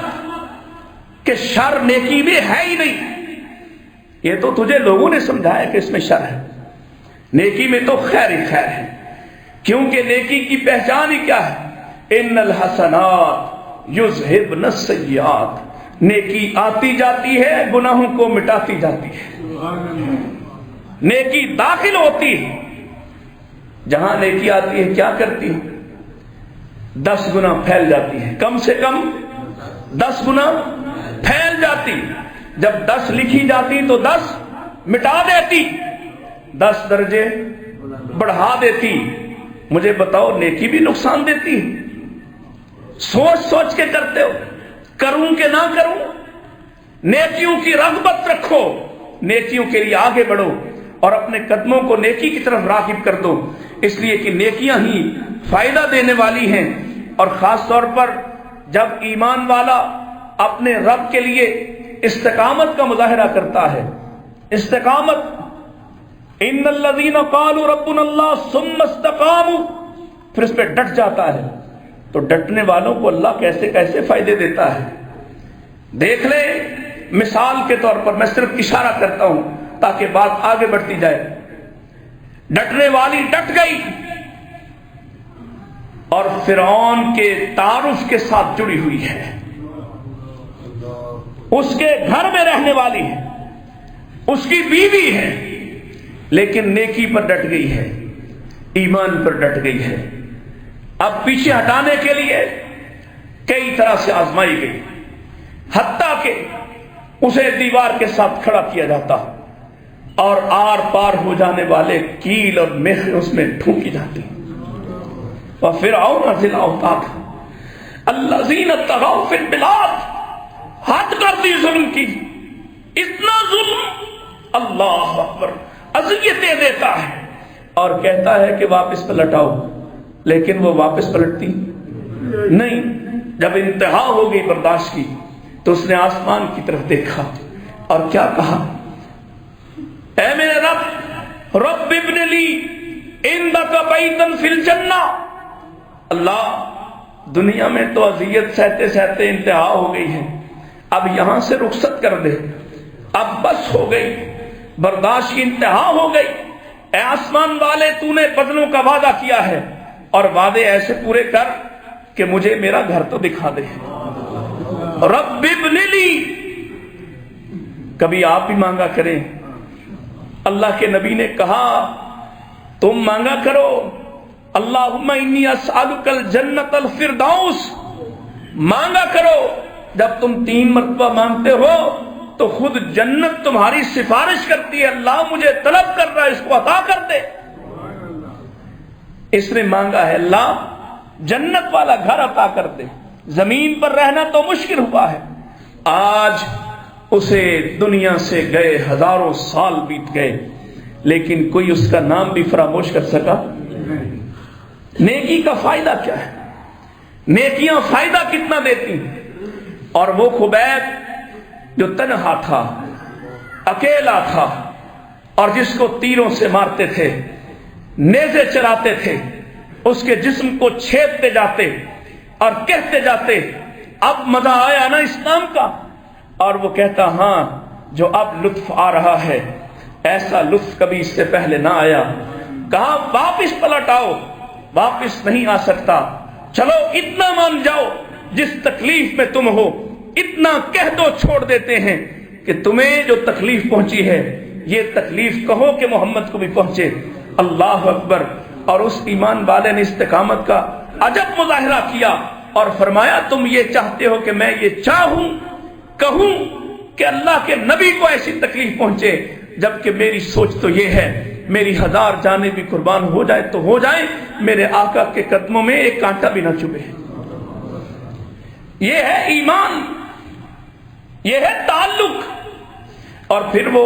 کہ شر نیکی میں ہے ہی نہیں۔ یہ تو تجھے لوگوں نے سمجھایا کہ اس میں شر ہے، نیکی میں تو خیر ہی خیر ہے، کیونکہ نیکی کی پہچان ہی کیا ہے؟ ان الحسنات یذہبن السیئات، نیکی آتی جاتی ہے، گناہوں کو مٹاتی جاتی ہے۔ نیکی داخل ہوتی ہے، جہاں نیکی آتی ہے کیا کرتی ہے؟ 10 گنا پھیل جاتی ہے، کم سے کم 10 گنا پھیل جاتی۔ جب 10 لکھی جاتی تو 10 مٹا دیتی، 10 درجے بڑھا دیتی۔ مجھے بتاؤ، نیکی بھی نقصان دیتی ہے؟ سوچ سوچ کے کرتے ہو، کروں کہ نہ کروں؟ نیکیوں کی رغبت رکھو، نیکیوں کے لیے آگے بڑھو، اور اپنے قدموں کو نیکی کی طرف راغب کر دو، اس لیے کہ نیکیاں ہی فائدہ دینے والی ہیں۔ اور خاص طور پر جب ایمان والا اپنے رب کے لیے استقامت کا مظاہرہ کرتا ہے، استقامت، ان الذین قالوا ربنا اللہ ثم استقاموا، پھر اس پہ ڈٹ جاتا ہے، تو ڈٹنے والوں کو اللہ کیسے کیسے فائدے دیتا ہے۔ دیکھ لیں، مثال کے طور پر میں صرف اشارہ کرتا ہوں تاکہ بات آگے بڑھتی جائے۔ ڈٹنے والی ڈٹ گئی اور فرعون کے تعارف کے ساتھ جڑی ہوئی ہے، اس کے گھر میں رہنے والی ہے، اس کی بیوی ہے، لیکن نیکی پر ڈٹ گئی ہے، ایمان پر ڈٹ گئی ہے۔ اب پیچھے ہٹانے کے لیے کئی طرح سے آزمائی گئی، حتیٰ کہ اسے دیوار کے ساتھ کھڑا کیا جاتا اور آر پار ہو جانے والے کیل اور میخ اس میں ٹھونکی جاتی۔ وَفِرْعَوْنَ ذِي الْأَوْتَادِ الَّذِينَ طَغَوْا فِي الْبِلَادِ، حد کر دی ظلم کی، اتنا ظلم، اللہ اکبر، اذیتیں دیتا ہے اور کہتا ہے کہ واپس پلٹاؤ، لیکن وہ واپس پلٹتی نہیں۔ جب انتہا ہو گئی برداشت کی تو اس نے آسمان کی طرف دیکھا اور کیا کہا؟ اے میرے رب، رب ابن لی عندک بیتا فی الجنہ، اللہ دنیا میں تو اذیت سہتے سہتے انتہا ہو گئی ہے، اب یہاں سے رخصت کر دے، اب بس ہو گئی، برداشت کی انتہا ہو گئی۔ اے آسمان والے، تو نے بدلوں کا وعدہ کیا ہے، اور وعدے ایسے پورے کر کہ مجھے میرا گھر تو دکھا دے۔ رب ابن لی، کبھی آپ بھی مانگا کریں۔ اللہ کے نبی نے کہا تم مانگا کرو، اللہم انی اسألک الجنت الفردوس، مانگا کرو۔ جب تم 3 مرتبہ مانگتے ہو تو خود جنت تمہاری سفارش کرتی ہے، اللہ مجھے طلب کر رہا ہے، اس کو عطا کر دے۔ اس نے مانگا ہے اللہ جنت والا گھر عطا کر دے، زمین پر رہنا تو مشکل ہوا ہے۔ آج اسے دنیا سے گئے ہزاروں سال بیت گئے، لیکن کوئی اس کا نام بھی فراموش کر سکا؟ نیکی کا فائدہ کیا ہے؟ نیکیاں فائدہ کتنا دیتی ہیں؟ اور وہ خبیب جو تنہا تھا، اکیلا تھا، اور جس کو تیروں سے مارتے تھے، نیزے چلاتے تھے، اس کے جسم کو چھیدتے جاتے اور کہتے جاتے اب مزہ آیا نا اسلام کا، اور وہ کہتا ہاں جو اب لطف آ رہا ہے ایسا لطف کبھی اس سے پہلے نہ آیا۔ کہا واپس پلٹ آؤ، واپس نہیں آ سکتا، چلو اتنا مان جاؤ جس تکلیف میں تم ہو، اتنا کہہ دو، چھوڑ دیتے ہیں کہ تمہیں جو تکلیف پہنچی ہے یہ تکلیف کہو کہ محمد کو بھی پہنچے۔ اللہ اکبر۔ اور اس ایمان والے نے استقامت کا عجب مظاہرہ کیا اور فرمایا تم یہ چاہتے ہو کہ میں یہ چاہوں کہوں کہ اللہ کے نبی کو ایسی تکلیف پہنچے، جبکہ میری سوچ تو یہ ہے میری 1000 جانیں بھی قربان ہو جائے تو ہو جائیں، میرے آقا کے قدموں میں ایک کانٹا بھی نہ چبھے۔ یہ ہے ایمان، یہ ہے تعلق۔ اور پھر وہ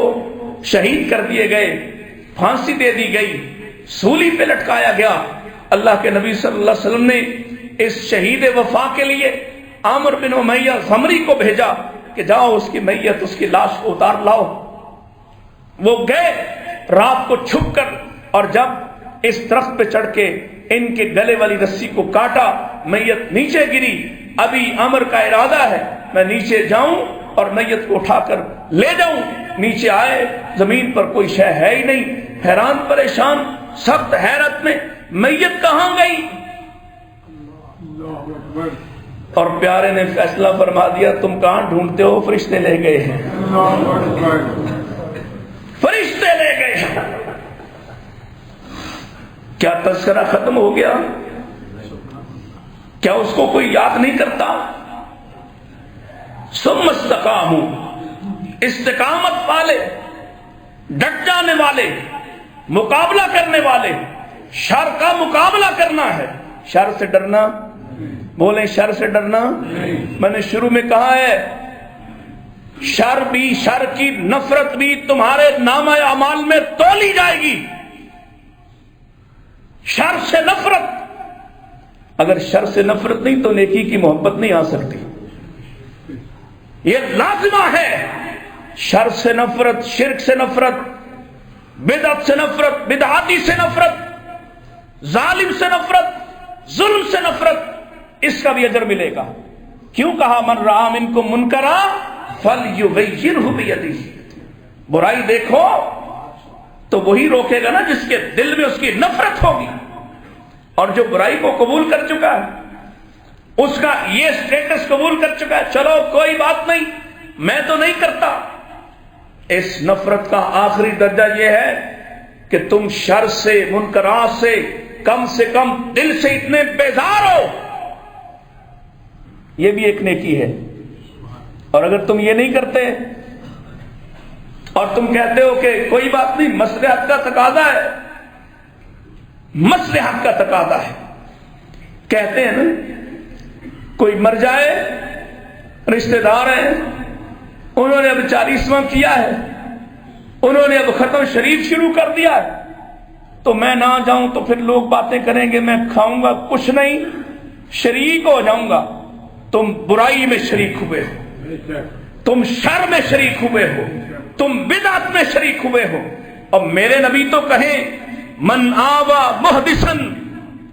شہید کر دیے گئے، پھانسی دے دی گئی، سولی پہ لٹکایا گیا۔ اللہ کے نبی صلی اللہ علیہ وسلم نے اس شہید وفا کے لیے عامر بن امیہ غمری کو بھیجا کہ جاؤ اس کی میت، اس کی لاش کو اتار لاؤ۔ وہ گئے رات کو چھپ کر، اور جب اس درخت پہ چڑھ کے ان کے گلے والی رسی کو کاٹا، میت نیچے گری۔ ابھی عامر کا ارادہ ہے میں نیچے جاؤں اور میت کو اٹھا کر لے جاؤں۔ نیچے آئے، زمین پر کوئی شے ہے ہی نہیں، حیران پریشان، سخت حیرت میں، میت کہاں گئی؟ اور پیارے نے فیصلہ فرما دیا تم کہاں ڈھونڈتے ہو؟ فرشتے لے گئے ہیں، فرشتے لے گئے ہیں۔ کیا تذکرہ ختم ہو گیا؟ کیا اس کو کوئی یاد نہیں کرتا؟ ثم استقاموا، استقامت والے، ڈٹ جانے والے، مقابلہ کرنے والے، شر کا مقابلہ کرنا ہے۔ شر سے ڈرنا، بولیں شر سے ڈرنا۔ میں نے شروع میں کہا ہے شر بھی، شر کی نفرت بھی تمہارے نامہ اعمال میں تولی جائے گی۔ شر سے نفرت، اگر شر سے نفرت نہیں تو نیکی کی محبت نہیں آ سکتی، یہ لازمہ ہے۔ شر سے نفرت، شرک سے نفرت، بدعت سے نفرت، بدعاتی سے نفرت، ظالم سے نفرت، ظلم سے نفرت، اس کا بھی اجر ملے گا۔ کیوں کہا من رأى منکم منکرا فلیغیرہ بیدہ، برائی دیکھو تو وہی روکے گا نا جس کے دل میں اس کی نفرت ہوگی۔ اور جو برائی کو قبول کر چکا ہے، اس کا یہ سٹیٹس قبول کر چکا ہے، چلو کوئی بات نہیں میں تو نہیں کرتا۔ اس نفرت کا آخری درجہ یہ ہے کہ تم شر سے، منکرات سے کم دل سے اتنے بیزار ہو، یہ بھی ایک نیکی ہے۔ اور اگر تم یہ نہیں کرتے اور تم کہتے ہو کہ کوئی بات نہیں، مصلحت کا تقاضا ہے، مصلحت کا تقاضا ہے، کہتے ہیں نا کوئی مر جائے، رشتہ دار ہیں، انہوں نے اب 40واں کیا ہے، انہوں نے اب ختم شریف شروع کر دیا ہے، تو میں نہ جاؤں تو پھر لوگ باتیں کریں گے، میں کھاؤں گا کچھ نہیں، شریک ہو جاؤں گا۔ تم برائی میں شریک ہوئے ہو، تم شر میں شریک ہوئے ہو، تم بدعت میں شریک ہوئے ہو۔ اور میرے نبی تو کہیں من آوا محدثن،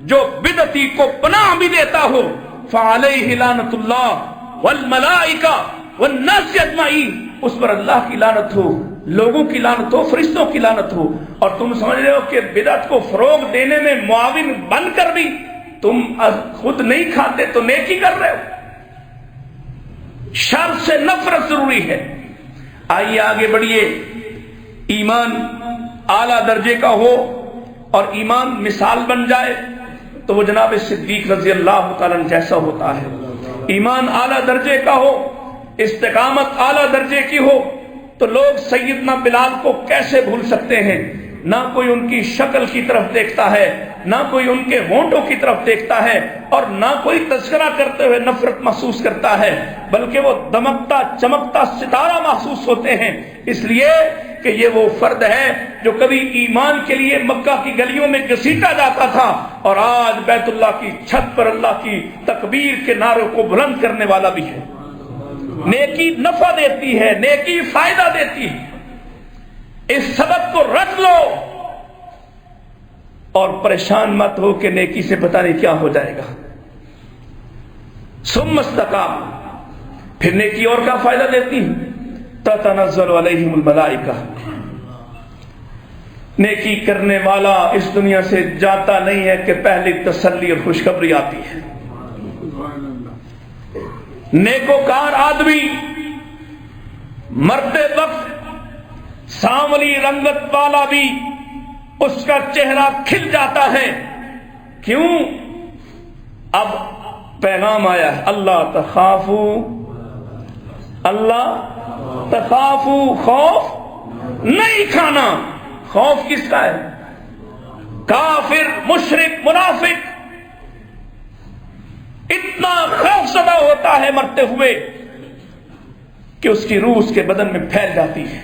جو بدعتی کو پناہ بھی دیتا ہو، فعلیہ لعنت اللہ والملائکہ والناس اجمعین، اس پر اللہ کی لعنت ہو، لوگوں کی لعنت ہو، فرشتوں کی لعنت ہو۔ اور تم سمجھ رہے ہو کہ بدعت کو فروغ دینے میں معاون بن کر بھی تم خود نہیں کھاتے تو نیکی کر رہے ہو۔ شر سے نفرت ضروری ہے۔ آئیے آگے بڑھیے۔ ایمان اعلیٰ درجے کا ہو اور ایمان مثال بن جائے تو وہ جناب صدیق رضی اللہ تعالیٰ عنہ جیسا ہوتا ہے۔ ایمان اعلیٰ درجے کا ہو، استقامت اعلیٰ درجے کی ہو تو لوگ سیدنا بلال کو کیسے بھول سکتے ہیں؟ نہ کوئی ان کی شکل کی طرف دیکھتا ہے، نہ کوئی ان کے ہونٹوں کی طرف دیکھتا ہے، اور نہ کوئی تذکرہ کرتے ہوئے نفرت محسوس کرتا ہے، بلکہ وہ دمکتا چمکتا ستارہ محسوس ہوتے ہیں، اس لیے کہ یہ وہ فرد ہے جو کبھی ایمان کے لیے مکہ کی گلیوں میں گھسیٹا جاتا تھا اور آج بیت اللہ کی چھت پر اللہ کی تکبیر کے نعروں کو بلند کرنے والا بھی ہے۔ نیکی نفع دیتی ہے، نیکی فائدہ دیتی ہے۔ اس سبق کو رکھ لو اور پریشان مت ہو کہ نیکی سے پتہ نہیں کیا ہو جائے گا۔ ثم استقام، پھر نیکی اور کیا فائدہ دیتی ہے؟ تتنزل علیہم الملائکہ، نیکی کرنے والا اس دنیا سے جاتا نہیں ہے کہ پہلی تسلی اور خوشخبری آتی ہے۔ نیکوکار آدمی مرتے وقت سانولی رنگت والا بھی اس کا چہرہ کھل جاتا ہے۔ کیوں؟ اب پیغام آیا ہے اللہ تخافو، خوف نہیں کھانا۔ خوف کس کا ہے؟ کافر، مشرک، منافق اتنا خوف زدہ ہوتا ہے مرتے ہوئے کہ اس کی روح اس کے بدن میں پھیل جاتی ہے،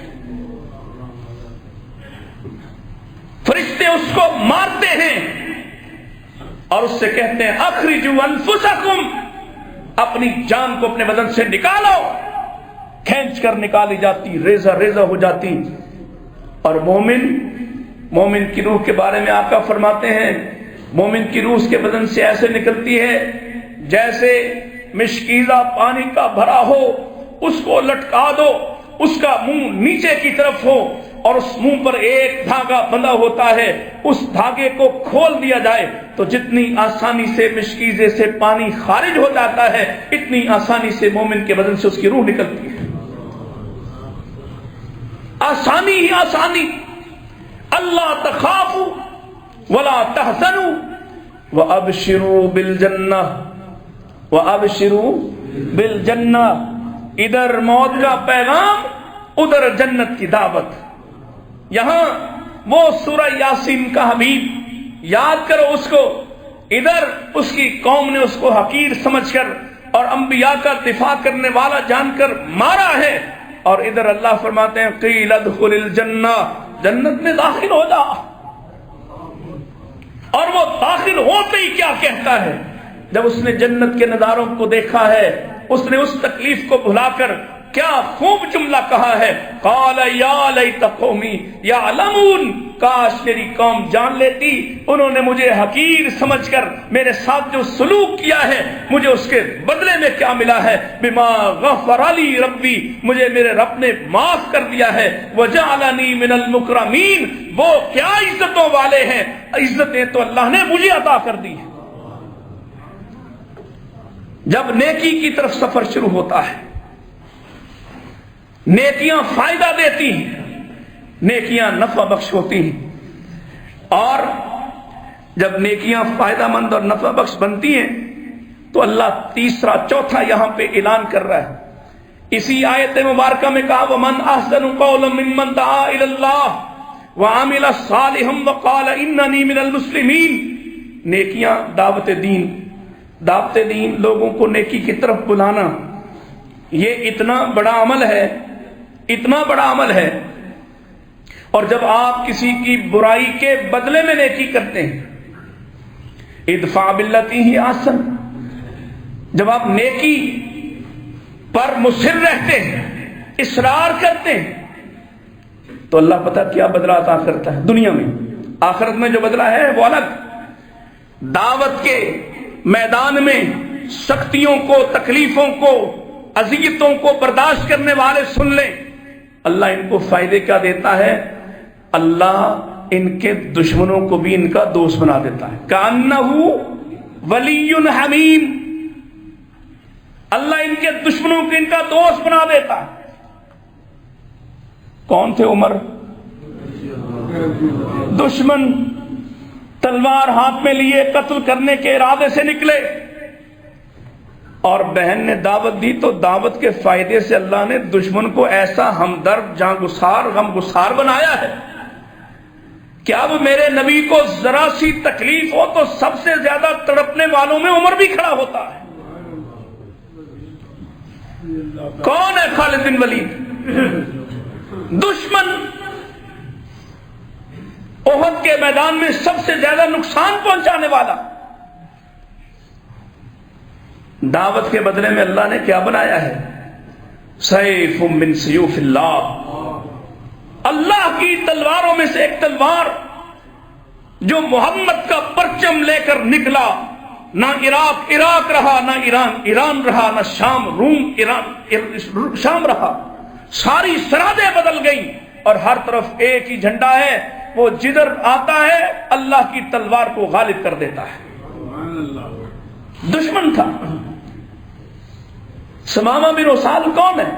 فرشتے اس کو مارتے ہیں اور اس سے کہتے ہیں اخرجوا انفسکم، اپنی جان کو اپنے بدن سے نکالو، کھینچ کر نکالی جاتی، ریزہ ریزہ ہو جاتی۔ اور مومن کی روح کے بارے میں آقا فرماتے ہیں مومن کی روح اس کے بدن سے ایسے نکلتی ہے جیسے مشکیزہ پانی کا بھرا ہو، اس کو لٹکا دو، اس کا منہ نیچے کی طرف ہو اور اس منہ پر ایک دھاگا بندھا ہوتا ہے، اس دھاگے کو کھول دیا جائے تو جتنی آسانی سے مشکیزے سے پانی خارج ہو جاتا ہے اتنی آسانی سے مومن کے بدن سے اس کی روح نکلتی ہے۔ آسانی ہی آسانی۔ اللہ تخافوا ولا تحزنوا وابشروا بالجنہ، وابشروا بالجنہ، ادھر موت کا پیغام، ادھر جنت کی دعوت۔ یہاں وہ سورہ یاسین کا حبیب یاد کرو اس کو، ادھر اس کی قوم نے اس کو حقیر سمجھ کر اور انبیاء کا دفاع کرنے والا جان کر مارا ہے، اور ادھر اللہ فرماتے ہیں قیل ادخل الجنہ، جنت میں داخل ہو جا۔ اور وہ داخل ہوتے ہی کیا کہتا ہے جب اس نے جنت کے نظاروں کو دیکھا ہے، اس نے اس تکلیف کو بھلا کر کیا خوب جملہ کہا ہے، قال یا لیت قومی یعلمون، کاش میری قوم جان لیتی، انہوں نے مجھے حقیر سمجھ کر میرے ساتھ جو سلوک کیا ہے مجھے اس کے بدلے میں کیا ملا ہے، بما غفر لی ربی، مجھے میرے رب نے معاف کر دیا ہے، وجعلنی من المکرمین، وہ کیا عزتوں والے ہیں، عزتیں تو اللہ نے مجھے عطا کر دی ہے۔ جب نیکی کی طرف سفر شروع ہوتا ہے، نیکیاں فائدہ دیتی ہیں، نیکیاں نفع بخش ہوتی ہیں، اور جب نیکیاں فائدہ مند اور نفع بخش بنتی ہیں تو اللہ تیسرا چوتھا یہاں پہ اعلان کر رہا ہے۔ اسی آیت مبارکہ میں کہا وَمَنْ أَحْسَنُ قَوْلًا مِّمَّنْ دَعَا إِلَى اللَّهِ وَعَمِلَ صَالِحًا وَقَالَ إِنَّنِي مِنَ الْمُسْلِمِينَ، نیکیاں، دعوت دین، لوگوں کو نیکی کی طرف بلانا، یہ اتنا بڑا عمل ہے، اتنا بڑا عمل ہے۔ اور جب آپ کسی کی برائی کے بدلے میں نیکی کرتے ہیں، ادفع باللتی ہی احسن، جب آپ نیکی پر مصر رہتے ہیں، اصرار کرتے ہیں، تو اللہ پتہ کیا بدلہ عطا کرتا ہے دنیا میں۔ آخرت میں جو بدلہ ہے وہ الگ۔ دعوت کے میدان میں سختیوں کو، تکلیفوں کو، اذیتوں کو برداشت کرنے والے سن لیں، اللہ ان کو فائدے کیا دیتا ہے، اللہ ان کے دشمنوں کو بھی ان کا دوست بنا دیتا ہے، کأنہ ولی حمیم، اللہ ان کے دشمنوں کو ان کا دوست بنا دیتا ہے۔ کون تھے عمر؟ دشمن، تلوار ہاتھ میں لیے قتل کرنے کے ارادے سے نکلے، اور بہن نے دعوت دی تو دعوت کے فائدے سے اللہ نے دشمن کو ایسا ہمدرد، جاں گسار، غم گسار بنایا ہے کہ اب میرے نبی کو ذرا سی تکلیف ہو تو سب سے زیادہ تڑپنے والوں میں عمر بھی کھڑا ہوتا ہے۔ کون ہے خالد بن ولید؟ دشمن، احد کے میدان میں سب سے زیادہ نقصان پہنچانے والا۔ دعوت کے بدلے میں اللہ نے کیا بنایا ہے؟ سیف من سیوف اللہ، اللہ کی تلواروں میں سے ایک تلوار جو محمد کا پرچم لے کر نکلا۔ نہ عراق رہا، نہ ایران رہا، نہ شام رہا، ساری سرحدیں بدل گئیں اور ہر طرف ایک ہی جھنڈا ہے، وہ جدھر آتا ہے اللہ کی تلوار کو غالب کر دیتا ہے۔ دشمن تھا۔ سمامہ بن اسال کون ہے؟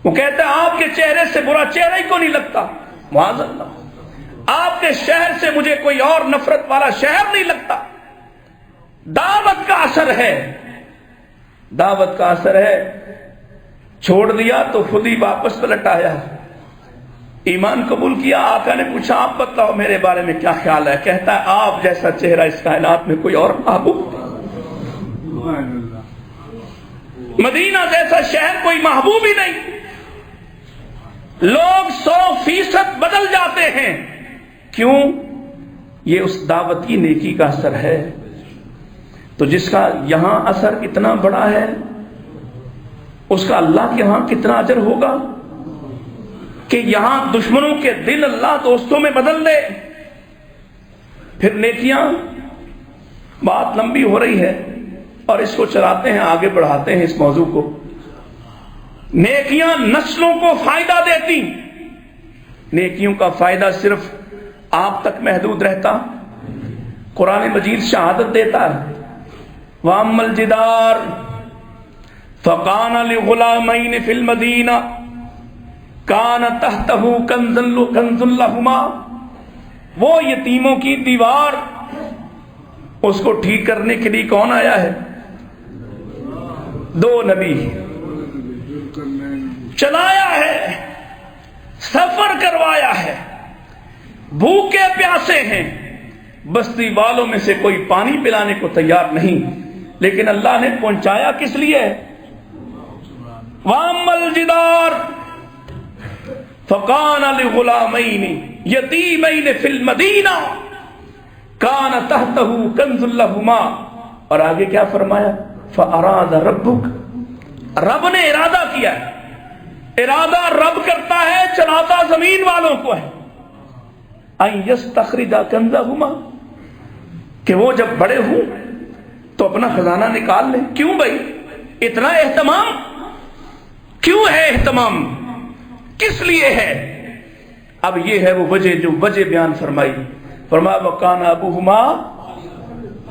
وہ کہتا ہے آپ کے چہرے سے برا چہرہ ہی کو نہیں لگتا، معاذ اللہ، آپ کے شہر سے مجھے کوئی اور نفرت والا شہر نہیں لگتا۔ دعوت کا اثر ہے، دعوت کا اثر ہے۔ چھوڑ دیا تو خود ہی واپس پلٹ آیا، ایمان قبول کیا۔ آقا نے پوچھا آپ بتاؤ میرے بارے میں کیا خیال ہے؟ کہتا ہے آپ جیسا چہرہ اس کائنات میں کوئی اور محبوب، مدینہ جیسا شہر کوئی محبوب ہی نہیں۔ لوگ 100% بدل جاتے ہیں، کیوں؟ یہ اس دعوت کی نیکی کا اثر ہے۔ تو جس کا یہاں اثر اتنا بڑا ہے اس کا اللہ کے ہاں کتنا اجر ہوگا کہ یہاں دشمنوں کے دل اللہ دوستوں میں بدل دے۔ پھر نیکیاں، بات لمبی ہو رہی ہے اور اس کو چلاتے ہیں، آگے بڑھاتے ہیں اس موضوع کو۔ نیکیاں نسلوں کو فائدہ دیتی، نیکیوں کا فائدہ صرف آپ تک محدود رہتا؟ قرآن مجید شہادت دیتا ہے وَأَمَّا الْجِدَارُ فَكَانَ لِغُلَامَيْنِ فِي الْمَدِينَةِ كَانَ تَحْتَهُ كَنْزٌ لَهُمَا، وہ یتیموں کی دیوار، اس کو ٹھیک کرنے کے لیے کون آیا ہے؟ دو نبی چلایا ہے، سفر کروایا ہے، بھوکے پیاسے ہیں، بستی والوں میں سے کوئی پانی پلانے کو تیار نہیں، لیکن اللہ نے پہنچایا کس لیے؟ وَأَمَّا الْجِدَارُ فَكَانَ لِغُلَامَيْنِ يَتِيمَيْنِ فِي الْمَدِينَةِ كَانَ تَحْتَهُ كَنْزٌ لَهُمَا، اور آگے کیا فرمایا؟ فَأَرَادَ رَبُّكَ، رب نے ارادہ کیا ہے، ارادہ رب کرتا ہے، چلاتا زمین والوں کو ہے، أَن يَسْتَخْرِجَ كَنْزَهُمَا، کہ وہ جب بڑے ہوں تو اپنا خزانہ نکال لیں۔ کیوں بھائی اتنا اہتمام؟ کیوں ہے اہتمام؟ کس لیے ہے؟ اب یہ ہے وہ وجہ جو وجہ بیان فرمائی، فرمایا وَكَانَ أَبُوهُمَا،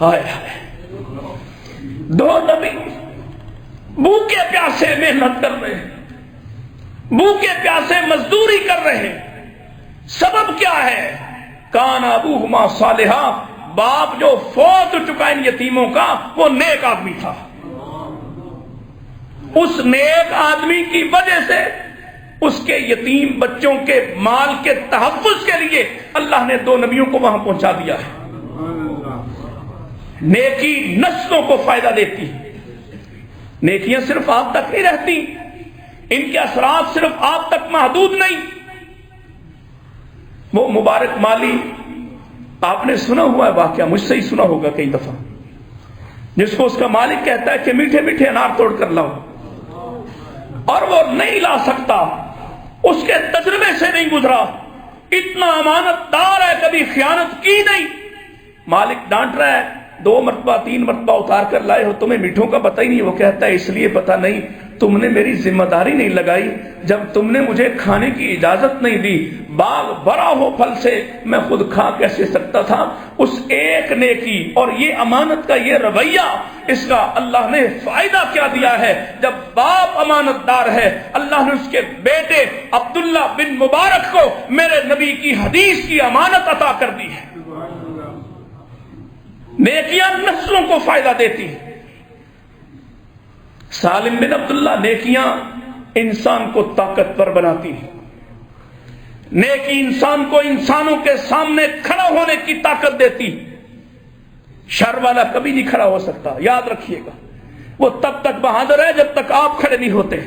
ہائے ہائے، دو نبی بھوکے پیاسے محنت کر رہے ہیں، بھوکے پیاسے مزدوری کر رہے ہیں، سبب کیا ہے؟ کان ابوہما صالحا، باپ جو فوت ہو چکا ان یتیموں کا وہ نیک آدمی تھا، اس نیک آدمی کی وجہ سے اس کے یتیم بچوں کے مال کے تحفظ کے لیے اللہ نے دو نبیوں کو وہاں پہنچا دیا ہے۔ نیکی نسلوں کو فائدہ دیتی، نیکیاں صرف آپ تک نہیں رہتی، ان کے اثرات صرف آپ تک محدود نہیں۔ وہ مبارک مالی، آپ نے سنا ہوا ہے واقعہ، مجھ سے ہی سنا ہوگا کئی دفعہ، جس کو اس کا مالک کہتا ہے کہ میٹھے میٹھے انار توڑ کر لاؤ، اور وہ نہیں لا سکتا، اس کے تجربے سے نہیں گزرا، اتنا امانت دار ہے، کبھی خیانت کی نہیں، مالک ڈانٹ رہا ہے 2 مرتبہ 3 مرتبہ اتار کر لائے ہو، تمہیں میٹھوں کا پتہ ہی نہیں۔ وہ کہتا ہے اس لیے پتہ نہیں تم نے میری ذمہ داری نہیں لگائی، جب تم نے مجھے کھانے کی اجازت نہیں دی، باغ بھرا ہو پھل سے، میں خود کھا کیسے سکتا تھا؟ اس ایک نیکی اور یہ امانت کا یہ رویہ، اس کا اللہ نے فائدہ کیا دیا ہے؟ جب باپ امانت دار ہے، اللہ نے اس کے بیٹے عبداللہ بن مبارک کو میرے نبی کی حدیث کی امانت عطا کر دی ہے۔ نیکیاں نسلوں کو فائدہ دیتی ہیں۔ سالم بن عبداللہ، نیکیاں انسان کو طاقتور بناتی ہیں، نیکی انسان کو انسانوں کے سامنے کھڑا ہونے کی طاقت دیتی، شر والا کبھی نہیں کھڑا ہو سکتا، یاد رکھیے گا، وہ تب تک بہادر ہے جب تک آپ کھڑے نہیں ہوتے،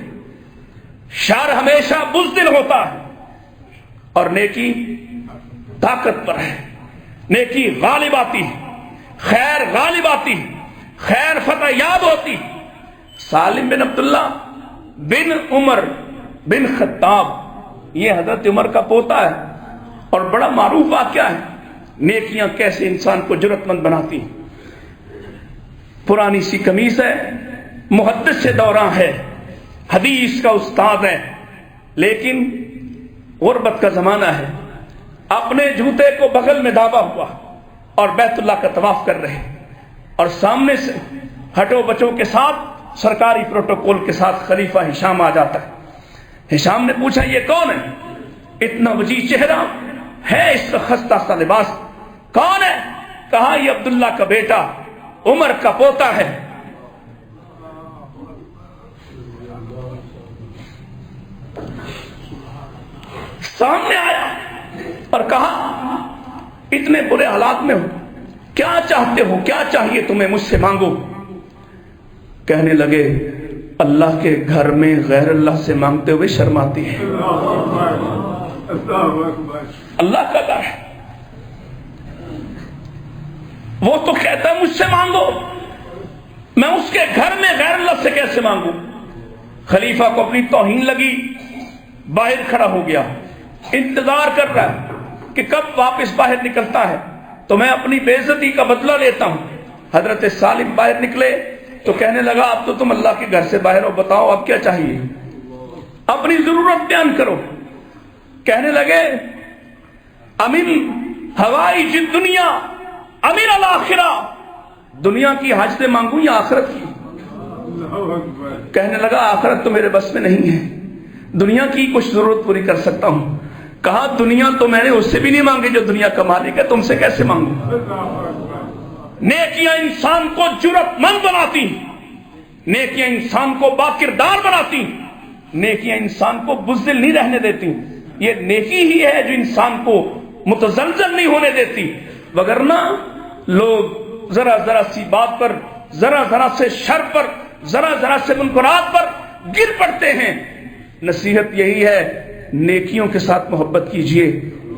شر ہمیشہ بزدل ہوتا ہے، اور نیکی طاقت پر ہے، نیکی غالب آتی ہے، خیر غالب آتی، خیر فتح یاب ہوتی۔ سالم بن عبداللہ بن عمر بن خطاب، یہ حضرت عمر کا پوتا ہے، اور بڑا معروف واقعہ ہے نیکیاں کیسے انسان کو جرأت مند بناتی۔ پرانی سی قمیص ہے، محدث سے دوراں ہے، حدیث کا استاد ہے، لیکن غربت کا زمانہ ہے، اپنے جوتے کو بغل میں دابا ہوا اور بیت اللہ کا طواف کر رہے، اور سامنے سے ہٹو بچوں کے ساتھ سرکاری پروٹوکول کے ساتھ خلیفہ ہشام آ جاتا ہے۔ ہشام نے پوچھا یہ کون ہے؟ اتنا وجیح چہرہ ہے، اس کا خستہ سا لباس، کون ہے؟ کہا یہ عبداللہ کا بیٹا عمر کا پوتا ہے. سامنے آیا اور کہا اتنے برے حالات میں ہو، کیا چاہتے ہو، کیا چاہیے تمہیں، مجھ سے مانگو. کہنے لگے اللہ کے گھر میں غیر اللہ سے مانگتے ہوئے شرم آتی ہے. اللہ کا گھر ہے، وہ تو کہتا ہے مجھ سے مانگو، میں اس کے گھر میں غیر اللہ سے کیسے مانگوں. خلیفہ کو اپنی توہین لگی، باہر کھڑا ہو گیا، انتظار کر رہا ہے کہ کب واپس باہر نکلتا ہے تو میں اپنی بے عزتی کا بدلہ لیتا ہوں. حضرت سالم باہر نکلے تو کہنے لگا اب تو تم اللہ کے گھر سے باہر ہو، بتاؤ اب کیا چاہیے، اپنی ضرورت بیان کرو. کہنے لگے امن حوائج دنیا امن الاخرہ، دنیا کی حاجتیں مانگوں یا آخرت کی. کہنے لگا آخرت تو میرے بس میں نہیں ہے، دنیا کی کچھ ضرورت پوری کر سکتا ہوں. کہا دنیا تو میں نے اس سے بھی نہیں مانگی جو دنیا کا مالک ہے، تم سے کیسے مانگوں. نیکیاں انسان کو جرأت مند بناتی، نیکیاں انسان کو باکردار بناتی، نیکیاں انسان کو بزدل نہیں رہنے دیتی. یہ نیکی ہی ہے جو انسان کو متزلزل نہیں ہونے دیتی، وگرنہ لوگ ذرا ذرا سی بات پر، ذرا ذرا سے شر پر، ذرا ذرا سے منکرات پر گر پڑتے ہیں. نصیحت یہی ہے نیکیوں کے ساتھ محبت کیجئے،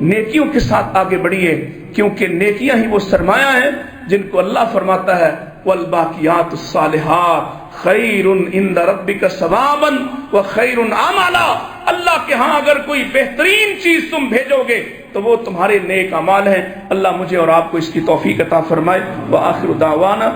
نیکیوں کے ساتھ آگے بڑھیے، کیونکہ نیکیاں ہی وہ سرمایہ ہیں جن کو اللہ فرماتا ہے والباقیات الصالحات خیر عند ربک ثوابا وخیر عملا. اللہ کے ہاں اگر کوئی بہترین چیز تم بھیجو گے تو وہ تمہارے نیک اعمال ہیں. اللہ مجھے اور آپ کو اس کی توفیق عطا فرمائے. وآخر دعوانا